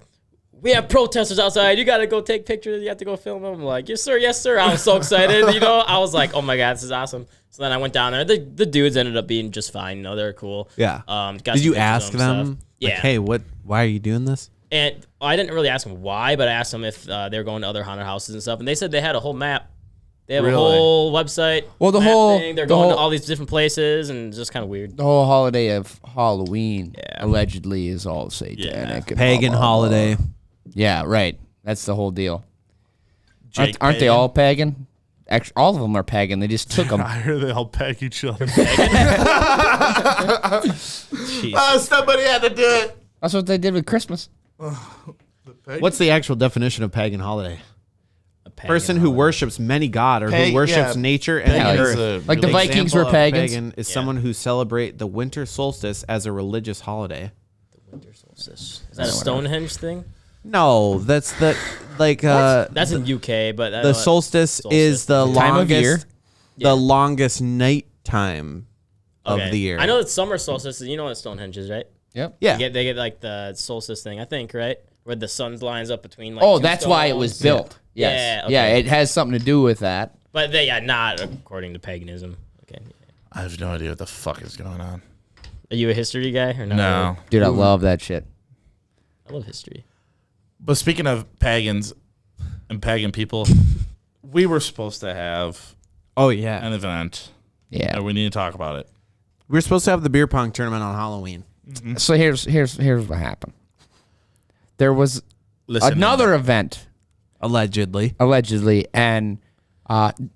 we have protesters outside. You got to go take pictures. You have to go film them. I'm like, yes, sir. Yes, sir. I was so excited. I was like, oh my God, this is awesome. So then I went down there. The dudes ended up being just fine. They're cool. Yeah. Got Did some you pictures ask of and them? stuff. Yeah. Like, hey, why are you doing this? And I didn't really ask them why, but I asked them if they were going to other haunted houses and stuff. And they said they had a whole map. They have Really? a whole website. Well, the map whole- thing. They're the going to whole- all these different places and it's just kind of weird. The whole holiday of Halloween Yeah. allegedly is all satanic. and Pagan blah, blah, blah. holiday. Yeah, right. That's the whole deal. Jake Aren't they Pagan. all pagan? Actually, all of them are pagan. They just took them. I heard they all peg each other. Jeez. Somebody had to do it. That's what they did with Christmas. What's the actual definition of pagan holiday? A pagan Person who holiday. worships many god or Pag- who worships yeah. nature and Pagan the is earth. a Like the really- Vikings Example were of pagans. Pagan is someone who celebrate the winter solstice as a religious holiday. Winter solstice. Is that a Stonehenge thing? No, that's the That's in UK, but the solstice is the Time of longest year. the longest night time of the year. I know that summer solstice. You know what Stonehenge is, right? Yep. Yeah. They get like the solstice thing, I think, right? where the sun lines up between. Like, Oh, two that's why it was stones. built. Yes. Yeah, okay. Yeah, it has something to do with that. But not according to paganism. Okay. I have no idea what the fuck is going on. Are you a history guy or no? No. Dude, I love that shit. I love history. But speaking of pagans and pagan people, we were supposed to have Oh yeah. an event. Yeah. And we need to talk about it. We were supposed to have the beer pong tournament on Halloween. So here's what happened. There was Listen, another event Allegedly. and And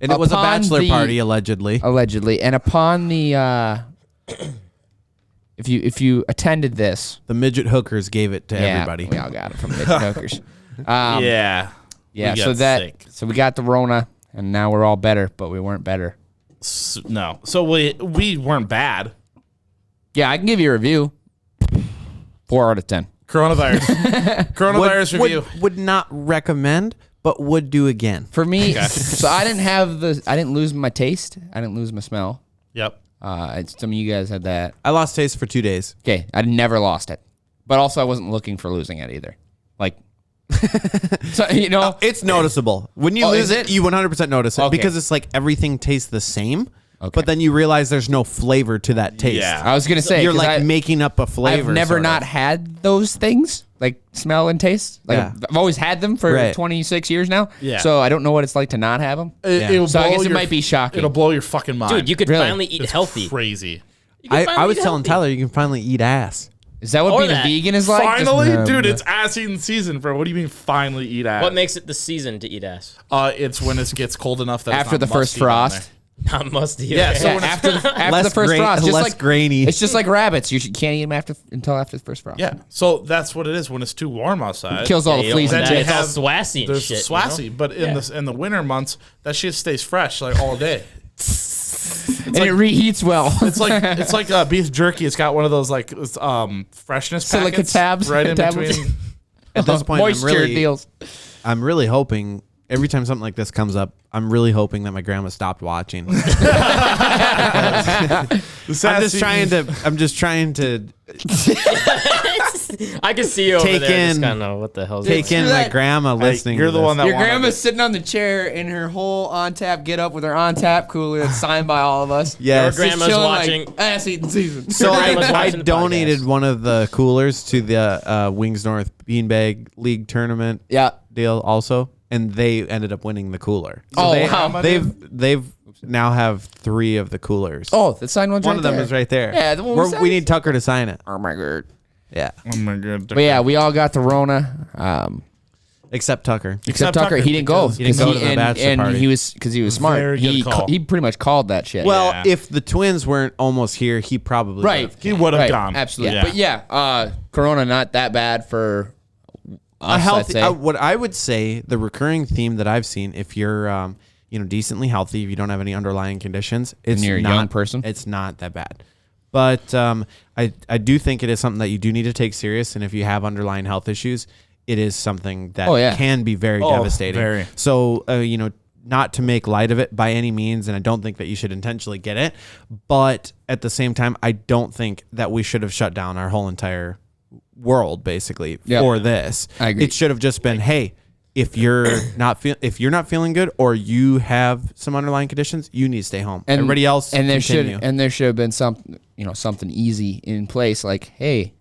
it was a upon bachelor the- party, allegedly. and upon the if you attended this, The midget hookers gave it to everybody. we all got it from the Hookers. yeah. Yeah, We so got sick. we got the Rona, and now we're all better, but we weren't better. No. So we weren't bad. Yeah, I can give you a review. 4 out of 10. Coronavirus review. Would not recommend, but would do again. For me, so I didn't lose my taste. I didn't lose my smell. Yep. Some of you guys had that. I lost taste for 2 days. Okay, I never lost it, but also I wasn't looking for losing it either. Like, so, you know, It's noticeable. When you Oh, lose is it, it? you 100% notice it Okay. because it's like everything tastes the same, Okay. but then you realize there's no flavor to that taste. Yeah. I was gonna say You're 'cause like I- making up a flavor. I've never sort of. not had those things like smell and taste. Like Yeah. I've always had them for Right. 26 years now. Yeah. So I don't know what it's like to not have them. It'll So I blow guess it your- might be shocking. It'll blow your fucking mind. Dude, you could Really? finally eat It's healthy. crazy. You could I finally was eat telling healthy. Tyler you can finally eat ass. Is that what Or being that. a vegan is like? Just- Finally, dude, it's ass eating season, bro. What do you mean finally eat ass? What makes it the season to eat ass? It's when it gets cold enough that after it's the not first musty down frost. Not musty. Yeah, okay. so Yeah, when it's- after the Less first grain- frost, just less like grainy. It's just like rabbits. You can't eat them until after the first frost. there. Yeah, so that's what it is when it's too warm outside. Kills all You the don't fleas want and that. they ticks. It's all have- swassy and There's shit. swassy, You know? but in the winter months, that shit stays fresh like all day. And it reheats well. It's like beef jerky. It's got one of those like freshness Silica packets tabs. right in Tablets. between. At this point, moisture deals. I'm really hoping every time something like this comes up, I'm really hoping that my grandma stopped watching. I'm just trying to I can see you over Take there. Just in- kind of what the hell? take in my grandma listening. You're to the this. one that Your wanted grandma's it. sitting on the chair in her whole on tap get up with her on tap cooler that's signed by all of us. Yes. Your grandma's Just chilling watching. like ass eating season. So Your grandma's I watching the donated podcast. one of the coolers to the Wings North Beanbag League tournament Yeah. deal also, and they ended up winning the cooler. Oh, they, wow. they've now have 3 of the coolers. Oh, the signed one's one right of them there. is right there. Yeah, the one we We're- signed. we need Tucker to sign it. Oh my god. Yeah, Oh my god. But yeah, we all got the Rona. except Tucker. Except Tucker, he didn't go. because he didn't go to the bachelor and party. he was smart. Very good call. He pretty much called that shit. Well, Yeah. if the twins weren't almost here, he probably right. would've. He would have Right, gone. absolutely. Yeah. But yeah, Corona not that bad for us. A healthy. I'd say. What I would say, the recurring theme that I've seen, if you're decently healthy, if you don't have any underlying conditions, it's you're a not, young person? it's not that bad. But I do think it is something that you do need to take serious, and if you have underlying health issues, it is something that Oh, yeah. can be very devastating. very. So not to make light of it by any means, and I don't think that you should intentionally get it, but at the same time, I don't think that we should have shut down our whole entire world basically Yeah. for this. I agree. It should have just been, hey, if you're not feeling good or you have some underlying conditions, you need to stay home. Everybody else and there continue. should have been something easy in place, like, hey,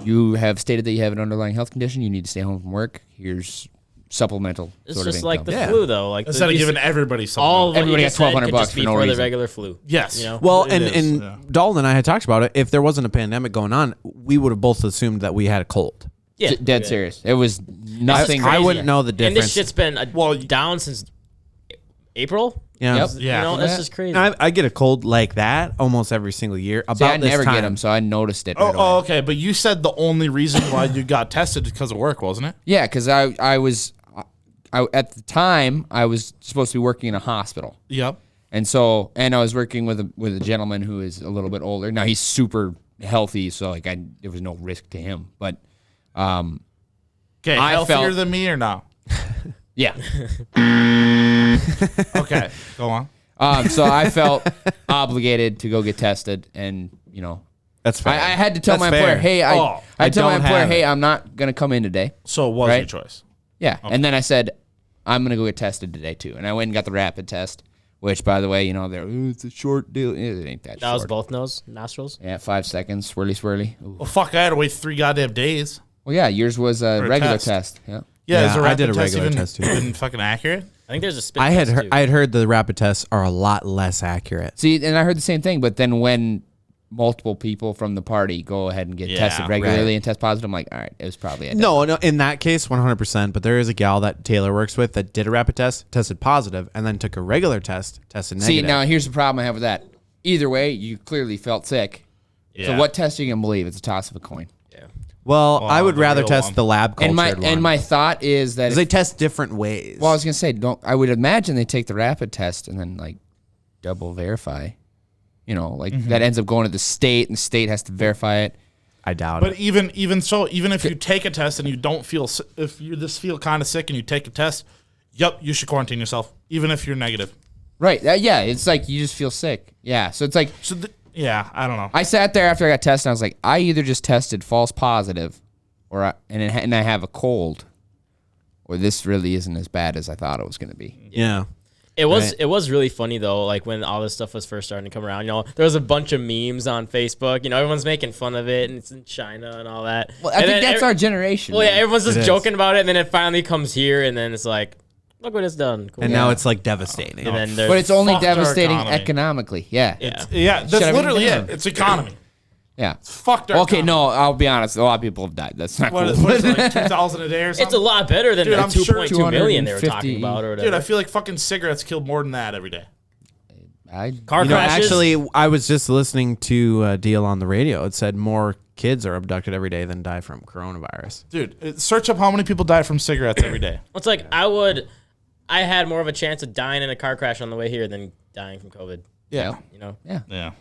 you have stated that you have an underlying health condition, you need to stay home from work. Here's supplemental. It's sort of just like income. the Yeah. flu, though. Like Instead of you giving said, everybody something. all of what Everybody you got just said $1,200 could just for be no for the reason. regular flu. Yes. You know? Well, It and is, yeah. Dalton and I had talked about it. If there wasn't a pandemic going on, we would have both assumed that we had a cold. Yeah. Dead Yeah. serious. It was nothing. I wouldn't know the And difference. this shit's been down since April. Yeah. Yep. Yeah. You know, Yeah. that's just crazy. I get a cold like that almost every single year. About See, I this never time. get them, so I noticed it. Right away. Okay. But you said the only reason why you got tested is because of work, wasn't it? Yeah, because I was at the time I was supposed to be working in a hospital, Yep. and I was working with a gentleman who is a little bit older. Now he's super healthy, so like there was no risk to him. But Okay. I Healthier felt- than me or no? yeah, Okay. Go on. so I felt obligated to go get tested, and That's fair. I had to tell That's my employer, fair. hey, I tell my don't employer, have hey, it. I'm not gonna come in today. So it was Right? your choice. Yeah, and then I said, I'm gonna go get tested today too, and I went and got the rapid test, which, by the way, it's a short deal. It ain't that That was short. both nostrils. Yeah, 5 seconds, swirly. Ooh. Well, fuck, I had to wait 3 goddamn days. Well, yeah, yours was a For a regular test. test. Yeah. Yeah, is Yeah, a I rapid did a test regular even, test, too. even fucking accurate? I think there's a spit I had test, too. heard the rapid tests are a lot less accurate. See, and I heard the same thing, but then when multiple people from the party go ahead and get Yeah, tested regularly right. and test positive, I'm like, all right, it was probably identical. No, in that case, 100%. But there is a gal that Taylor works with that did a rapid test, tested positive, and then took a regular test, tested See, negative. now here's the problem I have with that. Either way, you clearly felt sick. Yeah. So what test are you gonna believe? It's a toss of a coin. well, I would the rather real test one. the lab cultured And my thought is that 'Cause they test different ways. well, I was gonna say, I would imagine they take the rapid test and then like double verify. That ends up going to the state, and the state has to verify it. I doubt But it. even so, even if you take a test and you don't feel, if you just feel kind of sick and you take a test, yep, you should quarantine yourself, even if you're negative. Right? Yeah. It's like you just feel sick. Yeah. So it's like So, yeah, I don't know. I sat there after I got tested. And I was like, I either just tested false positive, and I have a cold, or this really isn't as bad as I thought it was going to be. Yeah. It was Right. it was really funny though, like when all this stuff was first starting to come around. There was a bunch of memes on Facebook. Everyone's making fun of it, and it's in China and all that. Well, I And think then that's our generation. Well, yeah, man. everyone's just It is. joking about it, and then it finally comes here, and then it's like, look what it's done. Cool. And now it's like devastating. and then there's But it's only Fucked our devastating economy. economically. Yeah. yeah. Yeah, Shut that's everything literally down. it. It's economy. Yeah. It's fucked our Okay, economy. no, I'll be honest. A lot of people have died. That's not What cool. is it, like 2,000 a day or something? It's a lot better than Dude, the I'm sure 2.2 million they were 250 talking about or whatever. Dude, I feel like fucking cigarettes kill more than that every day. Car You know, crashes. actually, I was just listening to a deal on the radio. It said more kids are abducted every day than die from coronavirus. Dude, search up how many people die from cigarettes every day. It's like I had more of a chance of dying in a car crash on the way here than dying from COVID. Yeah. Yeah.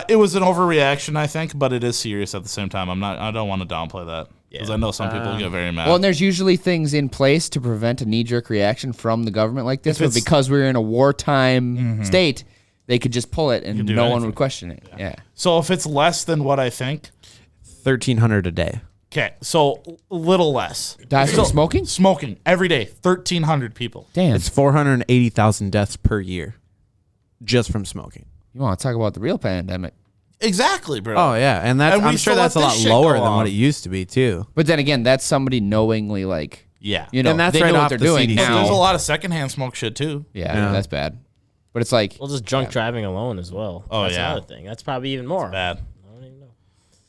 It was an overreaction, I think, but it is serious at the same time. I don't want to downplay that because I know some people get very mad. Well, and there's usually things in place to prevent a knee-jerk reaction from the government like this, If but it's- because we're in a wartime state, they could just pull it and do no one anything. would question it. Yeah. So if it's less than what I think, 1,300 a day. okay, so a little less. Die from smoking? Smoking every day, 1,300 people. Damn. It's 480,000 deaths per year just from smoking. You want to talk about the real pandemic. Exactly, bro. Oh, yeah. And that's, And we I'm sure still that's a let lot this shit lower go than what on. it used to be, too. But then again, that's somebody knowingly Yeah. and that's right they know off what they're the doing CDC. But now. there's a lot of secondhand smoke shit too. Yeah, that's bad. But it's like, Well, just drunk driving alone as well. Oh, That's yeah. another thing. That's probably even more. Bad. I don't even know.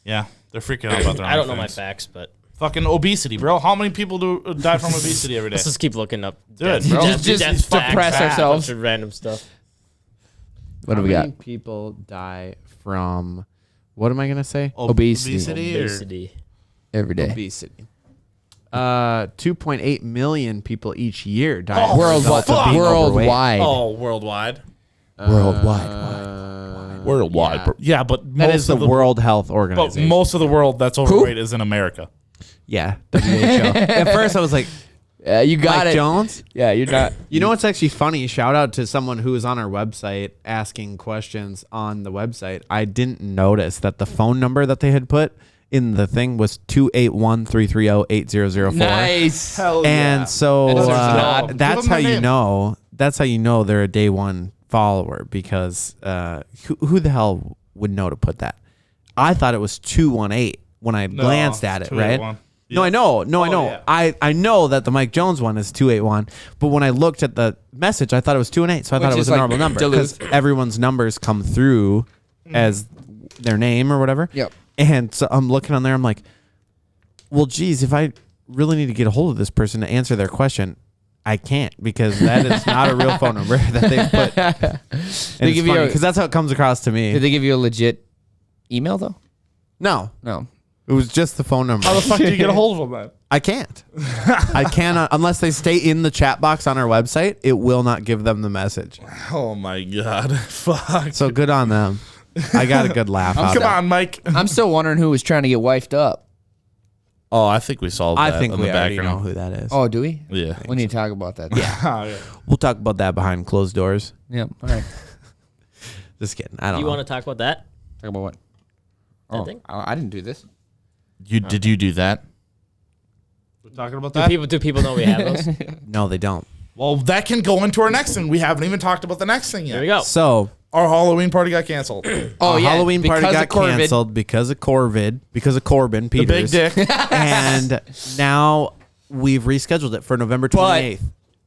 Yeah, they're freaking out about their own I don't know my things. facts, but Fucking obesity, bro. How many people die from obesity every day? let's just keep looking up. Dude, death- bro. death- Just death facts, depress a ourselves. bunch of random stuff. what do we got? people die from, what am I going to say? Obesity. or- Obesity. Every day. Obesity. 2.8 million people each year die. Oh, as a result of being overweight. Worldwide. Oh, worldwide. Worldwide. Worldwide, yeah. bro. Yeah, but That most is the of World Health But Organization. most of the world that's overweight is in America. Yeah, WHO. At first, I was like, Yeah, you got Mike it. Jones? Yeah, you're not. You know what's actually funny? Shout out to someone who was on our website asking questions on the website. I didn't notice that the phone number that they had put in the thing was 281-330-8004. Nice. Hell And so That deserves a nod. Give that's them how their you name. know. That's how you know they're a day one follower because who the hell would know to put that? I thought it was 218 when I glanced at it. Right? 281. No, I know. No, I know. yeah. I know that the Mike Jones one is 281, but when I looked at the message, I thought it was 218, so I thought Which it was is a like normal number Duluth. because everyone's numbers come through as their name or whatever. Yep. And so I'm looking on there. I'm like, well, geez, if I really need to get a hold of this person to answer their question, I can't because that is not a real phone number that they put. They give you a- because that's how it comes across to me. Did they give you a legit email though? No, No. it was just the phone number. How the fuck do you get a hold of them, man? I can't. I cannot unless they stay in the chat box on our website. It will not give them the message. Oh my god, fuck. So good on them. I got a good laugh. out of Come it. on, Mike. I'm still wondering who was trying to get wifed up. Oh, I think we solved that. I think in we the already know background. who that is. Oh, do we? Yeah. We need to talk about that. Yeah. We'll talk about that behind closed doors. Yep. All right. Just kidding. I Do don't you know. want to talk about that? Talk about what? Oh, thing? I didn't do this. Did you do that? We're talking about Do that. do people know we have those? No, they don't. Well, that can go into our next thing. We haven't even talked about the next thing yet. There we go. So Our Halloween party got canceled. Oh, our yeah. Halloween party because got of Corvid. canceled because of Corbin The big Peters. dick. And now we've rescheduled it for November 28th.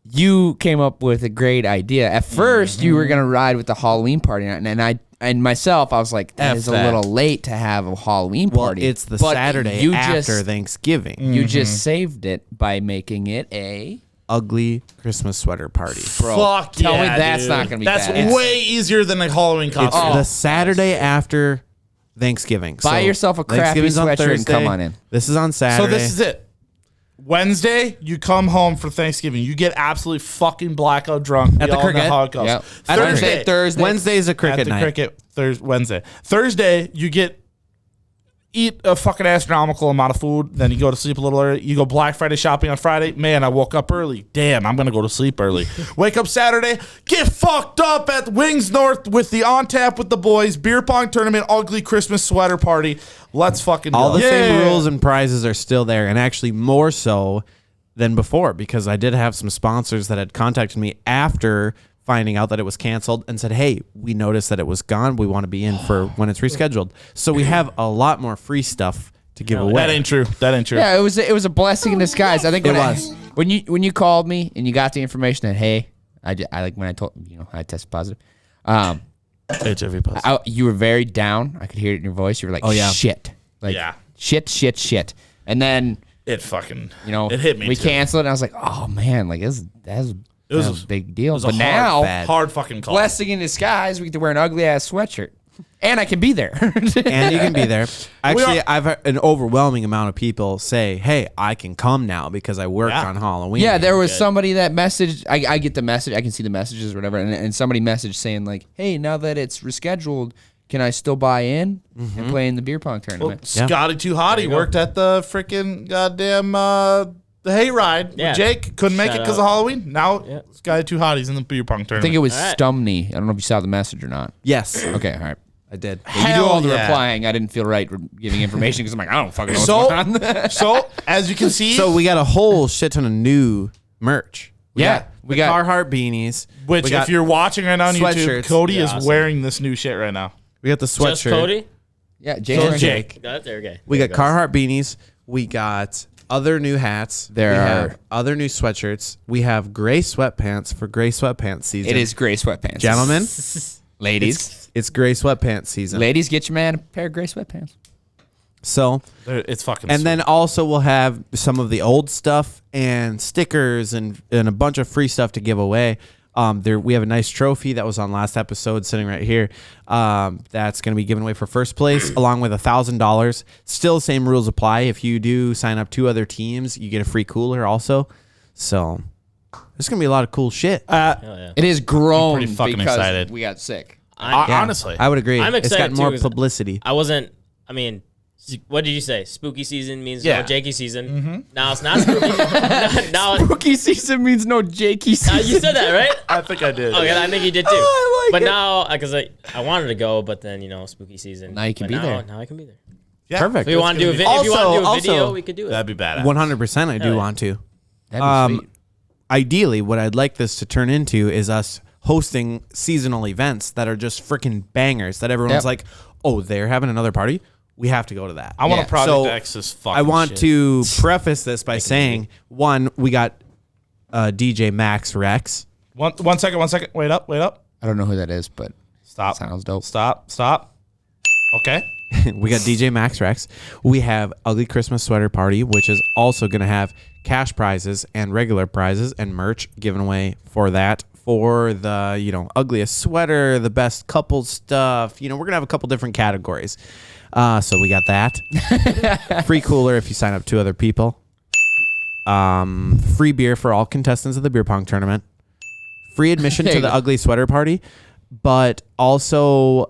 You came up with a great idea. At first, you were gonna ride with the Halloween party, and myself, I was like, that F is that. a little late to have a Halloween Well, party. it's the But Saturday you after just, Thanksgiving. You just saved it by making it a Ugly Christmas sweater party. bro. Fuck Tell me yeah, that's dude. not gonna be That's bad. way easier than a Halloween It's costume. the Saturday after Thanksgiving. Buy yourself a crappy Thanksgiving's on sweatshirt and Thursday. come on in. This is on So Saturday. this is it. Wednesday, you come home for Thanksgiving. You get absolutely fucking blackout drunk. At We the all know cricket. how it goes. Yep. Thursday, Wednesday's a at cricket the night. cricket. Wednesday. Thursday, you eat a fucking astronomical amount of food. Then you go to sleep a little early. You go Black Friday shopping on Friday. Man, I woke up early. Damn, I'm gonna go to sleep early. Wake up Saturday. Get fucked up at Wings North with the On Tap with the Boys beer pong tournament. Ugly Christmas sweater party. Let's fucking All go. the same Yeah. rules and prizes are still there, and actually more so than before, because I did have some sponsors that had contacted me after finding out that it was canceled and said, hey, we noticed that it was gone. We want to be in for when it's rescheduled. So we have a lot more free stuff to give away. That ain't true. That ain't true. Yeah, it was a blessing in disguise. I think It was. when you called me and you got the information that hey, I like when I told I tested positive. HIV positive. You were very down. I could hear it in your voice. You were like, Oh, yeah. shit, like Yeah. shit. And then It fucking, it hit me. We too. canceled it. And I was like, oh man, like that's It was a big deal. It was But a now, hard fucking call. blessing in disguise, we get to wear an ugly ass sweatshirt, and I can be there. And you can be there. Actually, are- I've heard an overwhelming amount of people say, hey, I can come now because I worked Yeah. on Halloween. Yeah, there was somebody that messaged. I get the message. I can see the messages or whatever. And somebody messaged saying like, "Hey, now that it's rescheduled, can I still buy in and play in the beer pong Well, tournament?" Scotty Too Hot, he worked at the freaking goddamn the hayride. Yeah. Jake couldn't make Shout it because out. of Halloween. Now Yeah. Scotty Too Hot, he's in the beer pong I tournament. think it was All right. Stumney. I don't know if you saw the message or not. Yes, Okay, all right. I did. You do all the yeah. replying. I didn't feel right giving information because I'm like, I don't fucking know what's So, going on. so as you can see, So we got a whole shit ton of new merch. We Yeah, got we the got- Carhartt beanies. which we got, if you're watching right now on YouTube, sweatshirts. Cody Yeah, is awesome. wearing this new shit right now. we got the Just sweatshirt. Cody? Yeah, So Jake. Jake. Got it there, okay. We There got it goes. Carhartt beanies. We got other new hats. There we are- have other new sweatshirts. We have gray sweatpants for gray sweatpants season. It is gray sweatpants, Gentlemen, ladies. it's gray sweatpants season. Ladies, get your man a pair of gray sweatpants. So, It's fucking. and sweet. then also we'll have some of the old stuff and stickers and a bunch of free stuff to give away. We have a nice trophy that was on last episode sitting right here. That's going to be given away for first place along with $1,000. Still same rules apply. If you do sign up 2 other teams, you get a free cooler also. So there's going to be a lot of cool shit. Hell yeah. It is grown pretty fucking because excited. we got sick. Honestly, I would agree. I'm It's excited got more too, 'cause publicity. What did you say? Spooky season means Yeah. no Jakey season. Now it's not spooky. now Spooky season means no Jakey season. you said that, right? I think I did. Okay, I think you did too. I like but it. now, because I wanted to go, but then spooky season. Now you can But be there. Now I can be there. Yeah, Perfect. If you want to do a, it's if you want to do a Also- video, also- we could do it. That'd be badass. 100% I do Hell yeah. want to. That'd be sweet. Ideally, what I'd like this to turn into is us hosting seasonal events that are just freaking bangers that everyone's Yep. like, oh, they're having another party? We have to go to that. I want Yeah. a Project So, X this fucking I want shit. to preface this by saying, one, we got DJ Max Rex. One second. Wait up. I don't know who that is, but Stop. sounds dope. Stop. Okay. We got DJ Max Rex. We have Ugly Christmas Sweater Party, which is also going to have cash prizes and regular prizes and merch given away for that. For the, ugliest sweater, the best couple stuff. We're going to have a couple different categories. So we got that. Free cooler if you sign up 2 other people. Free beer for all contestants of the beer pong tournament. Free admission There to you the go. ugly sweater party. But also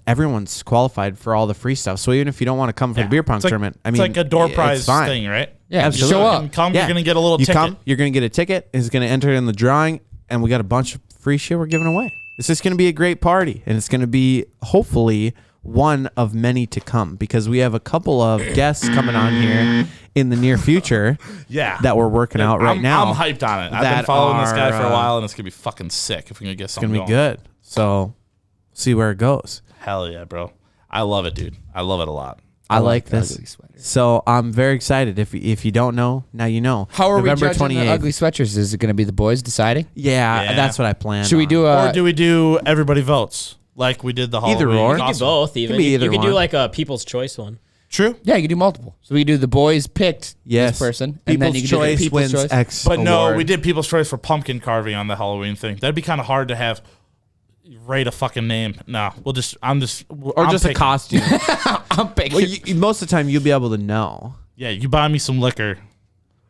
everyone's qualified for all the free stuff. So even if you don't want to come for the beer pong It's like, tournament, it's like a door it's prize fine. thing, right? Yeah, Absolutely. show You up. can come, Yeah. you're gonna get a little You ticket. come, you're going to get a ticket. It's going to enter in the drawing, and we got a bunch of free shit we're giving away. It's just going to be a great party, and it's going to be hopefully one of many to come because we have a couple of guests coming on here in the near future. Yeah, that we're working out right now. I'm hyped on it. I've been following this guy for a while, and it's gonna be fucking sick if we can get something. It's gonna be good. So, see where it goes. Hell yeah, bro! I love it, dude. I love it a lot. I like this. So I'm very excited. If you don't know, now you know. How are November we judging the ugly sweatshirts? Is it going to be the boys deciding? Yeah, that's what I planned. Should we do or do we do everybody votes like we did the Halloween? Either or. We can do both. Even be either you can one. do like a People's Choice one. True. Yeah, you can do multiple. So we do the boys picked Yes. this person, People's and then you can choice do the people's wins choice. X But no, award. we did People's Choice for pumpkin carving on the Halloween thing. That'd be kind of hard to have. Rate a fucking name. No, I'm just a costume. I'm picking. Well, most of the time you'll be able to know. Yeah, you buy me some liquor,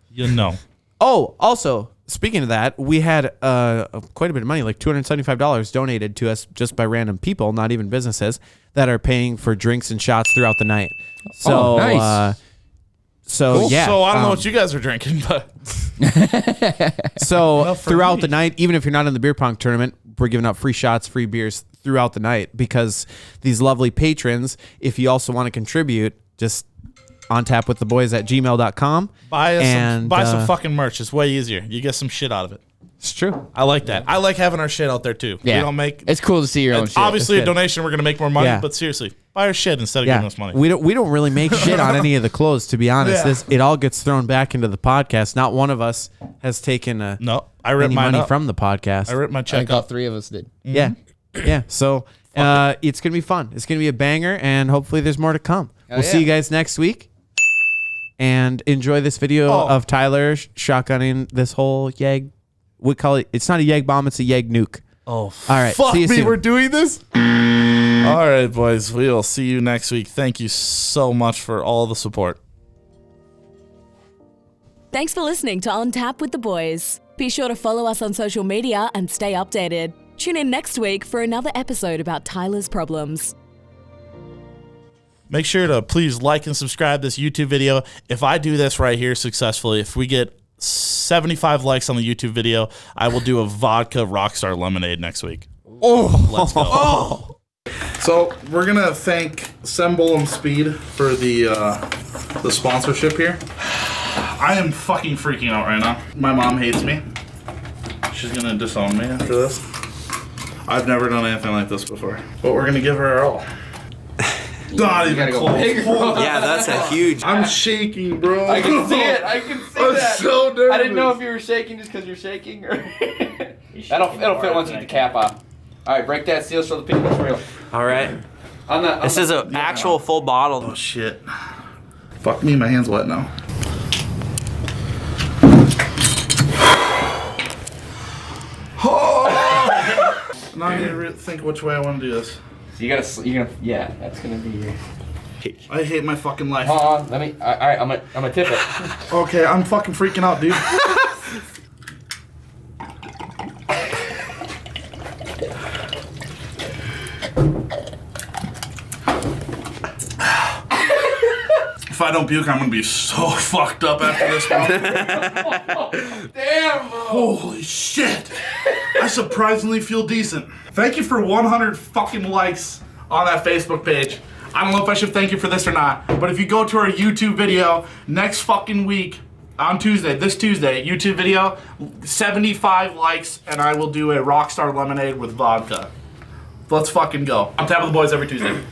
you know. Oh, also, speaking of that, we had quite a bit of money, like $275 donated to us just by random people, not even businesses, that are paying for drinks and shots throughout the night. So, nice. So yeah. So I don't know what you guys are drinking, but so for throughout me. the night, even if you're not in the beer pong tournament, we're giving out free shots, free beers throughout the night because these lovely patrons, if you also want to contribute, just OnTapWithTheBoiz@gmail.com. buy some fucking merch. It's way easier. You get some shit out of it. It's true. I like that. I like having our shit out there too. Yeah, We don't make. it's cool to see your own It's shit. obviously a That's good. donation. We're gonna make more money, Yeah. but seriously, buy our shit instead of Yeah, giving us money. we don't really make shit on any of the clothes. To be honest, Yeah. it all gets thrown back into the podcast. Not one of us has taken No, I ripped any mine money up. from the podcast. I ripped my I check think all up. three of us did. Yeah, yeah. So it's gonna be fun. It's gonna be a banger, and hopefully there's more to come. We'll see yeah. you guys next week, and enjoy this video of Tyler shotgunning this whole YAG. We call it. It's not a YAG bomb. It's a YAG nuke. Oh, All right. fuck See you me. soon. We're doing this. All right, boys. We'll see you next week. Thank you so much for all the support. Thanks for listening to On Tap with the Boys. Be sure to follow us on social media and stay updated. Tune in next week for another episode about Tyler's problems. Make sure to please like and subscribe this YouTube video. If I do this right here successfully, if we get 75 likes on the YouTube video, I will do a vodka Rockstar lemonade next week. Oh, let's go. So we're gonna thank Sembolum Speed for the sponsorship here. I am fucking freaking out right now. My mom hates me. She's gonna disown me after this. I've never done anything like this before, but we're gonna give her our all. Not even close. Yeah, that's a huge. I'm shaking, bro. I can see it. I can see I'm that. so nervous. I didn't know if you were shaking just because you're shaking, or it'll fit once you get the cap off. All right, break that seal so the people real. All right. This is an actual full bottle. Oh shit. Fuck me, my hand's wet now. Now I need to think which way I want to do this. So yeah, that's gonna be your. I hate my fucking life. Hold on, let me. All right, I'm gonna tip it. Okay, I'm fucking freaking out, dude. If I don't puke, I'm gonna be so fucked up after this one. Damn, bro. Holy shit! I surprisingly feel decent. Thank you for 100 fucking likes on that Facebook page. I don't know if I should thank you for this or not, but if you go to our YouTube video next fucking week, on Tuesday, this Tuesday, YouTube video, 75 likes, and I will do a Rockstar lemonade with vodka. Let's fucking go. I'm tapping the boys every Tuesday.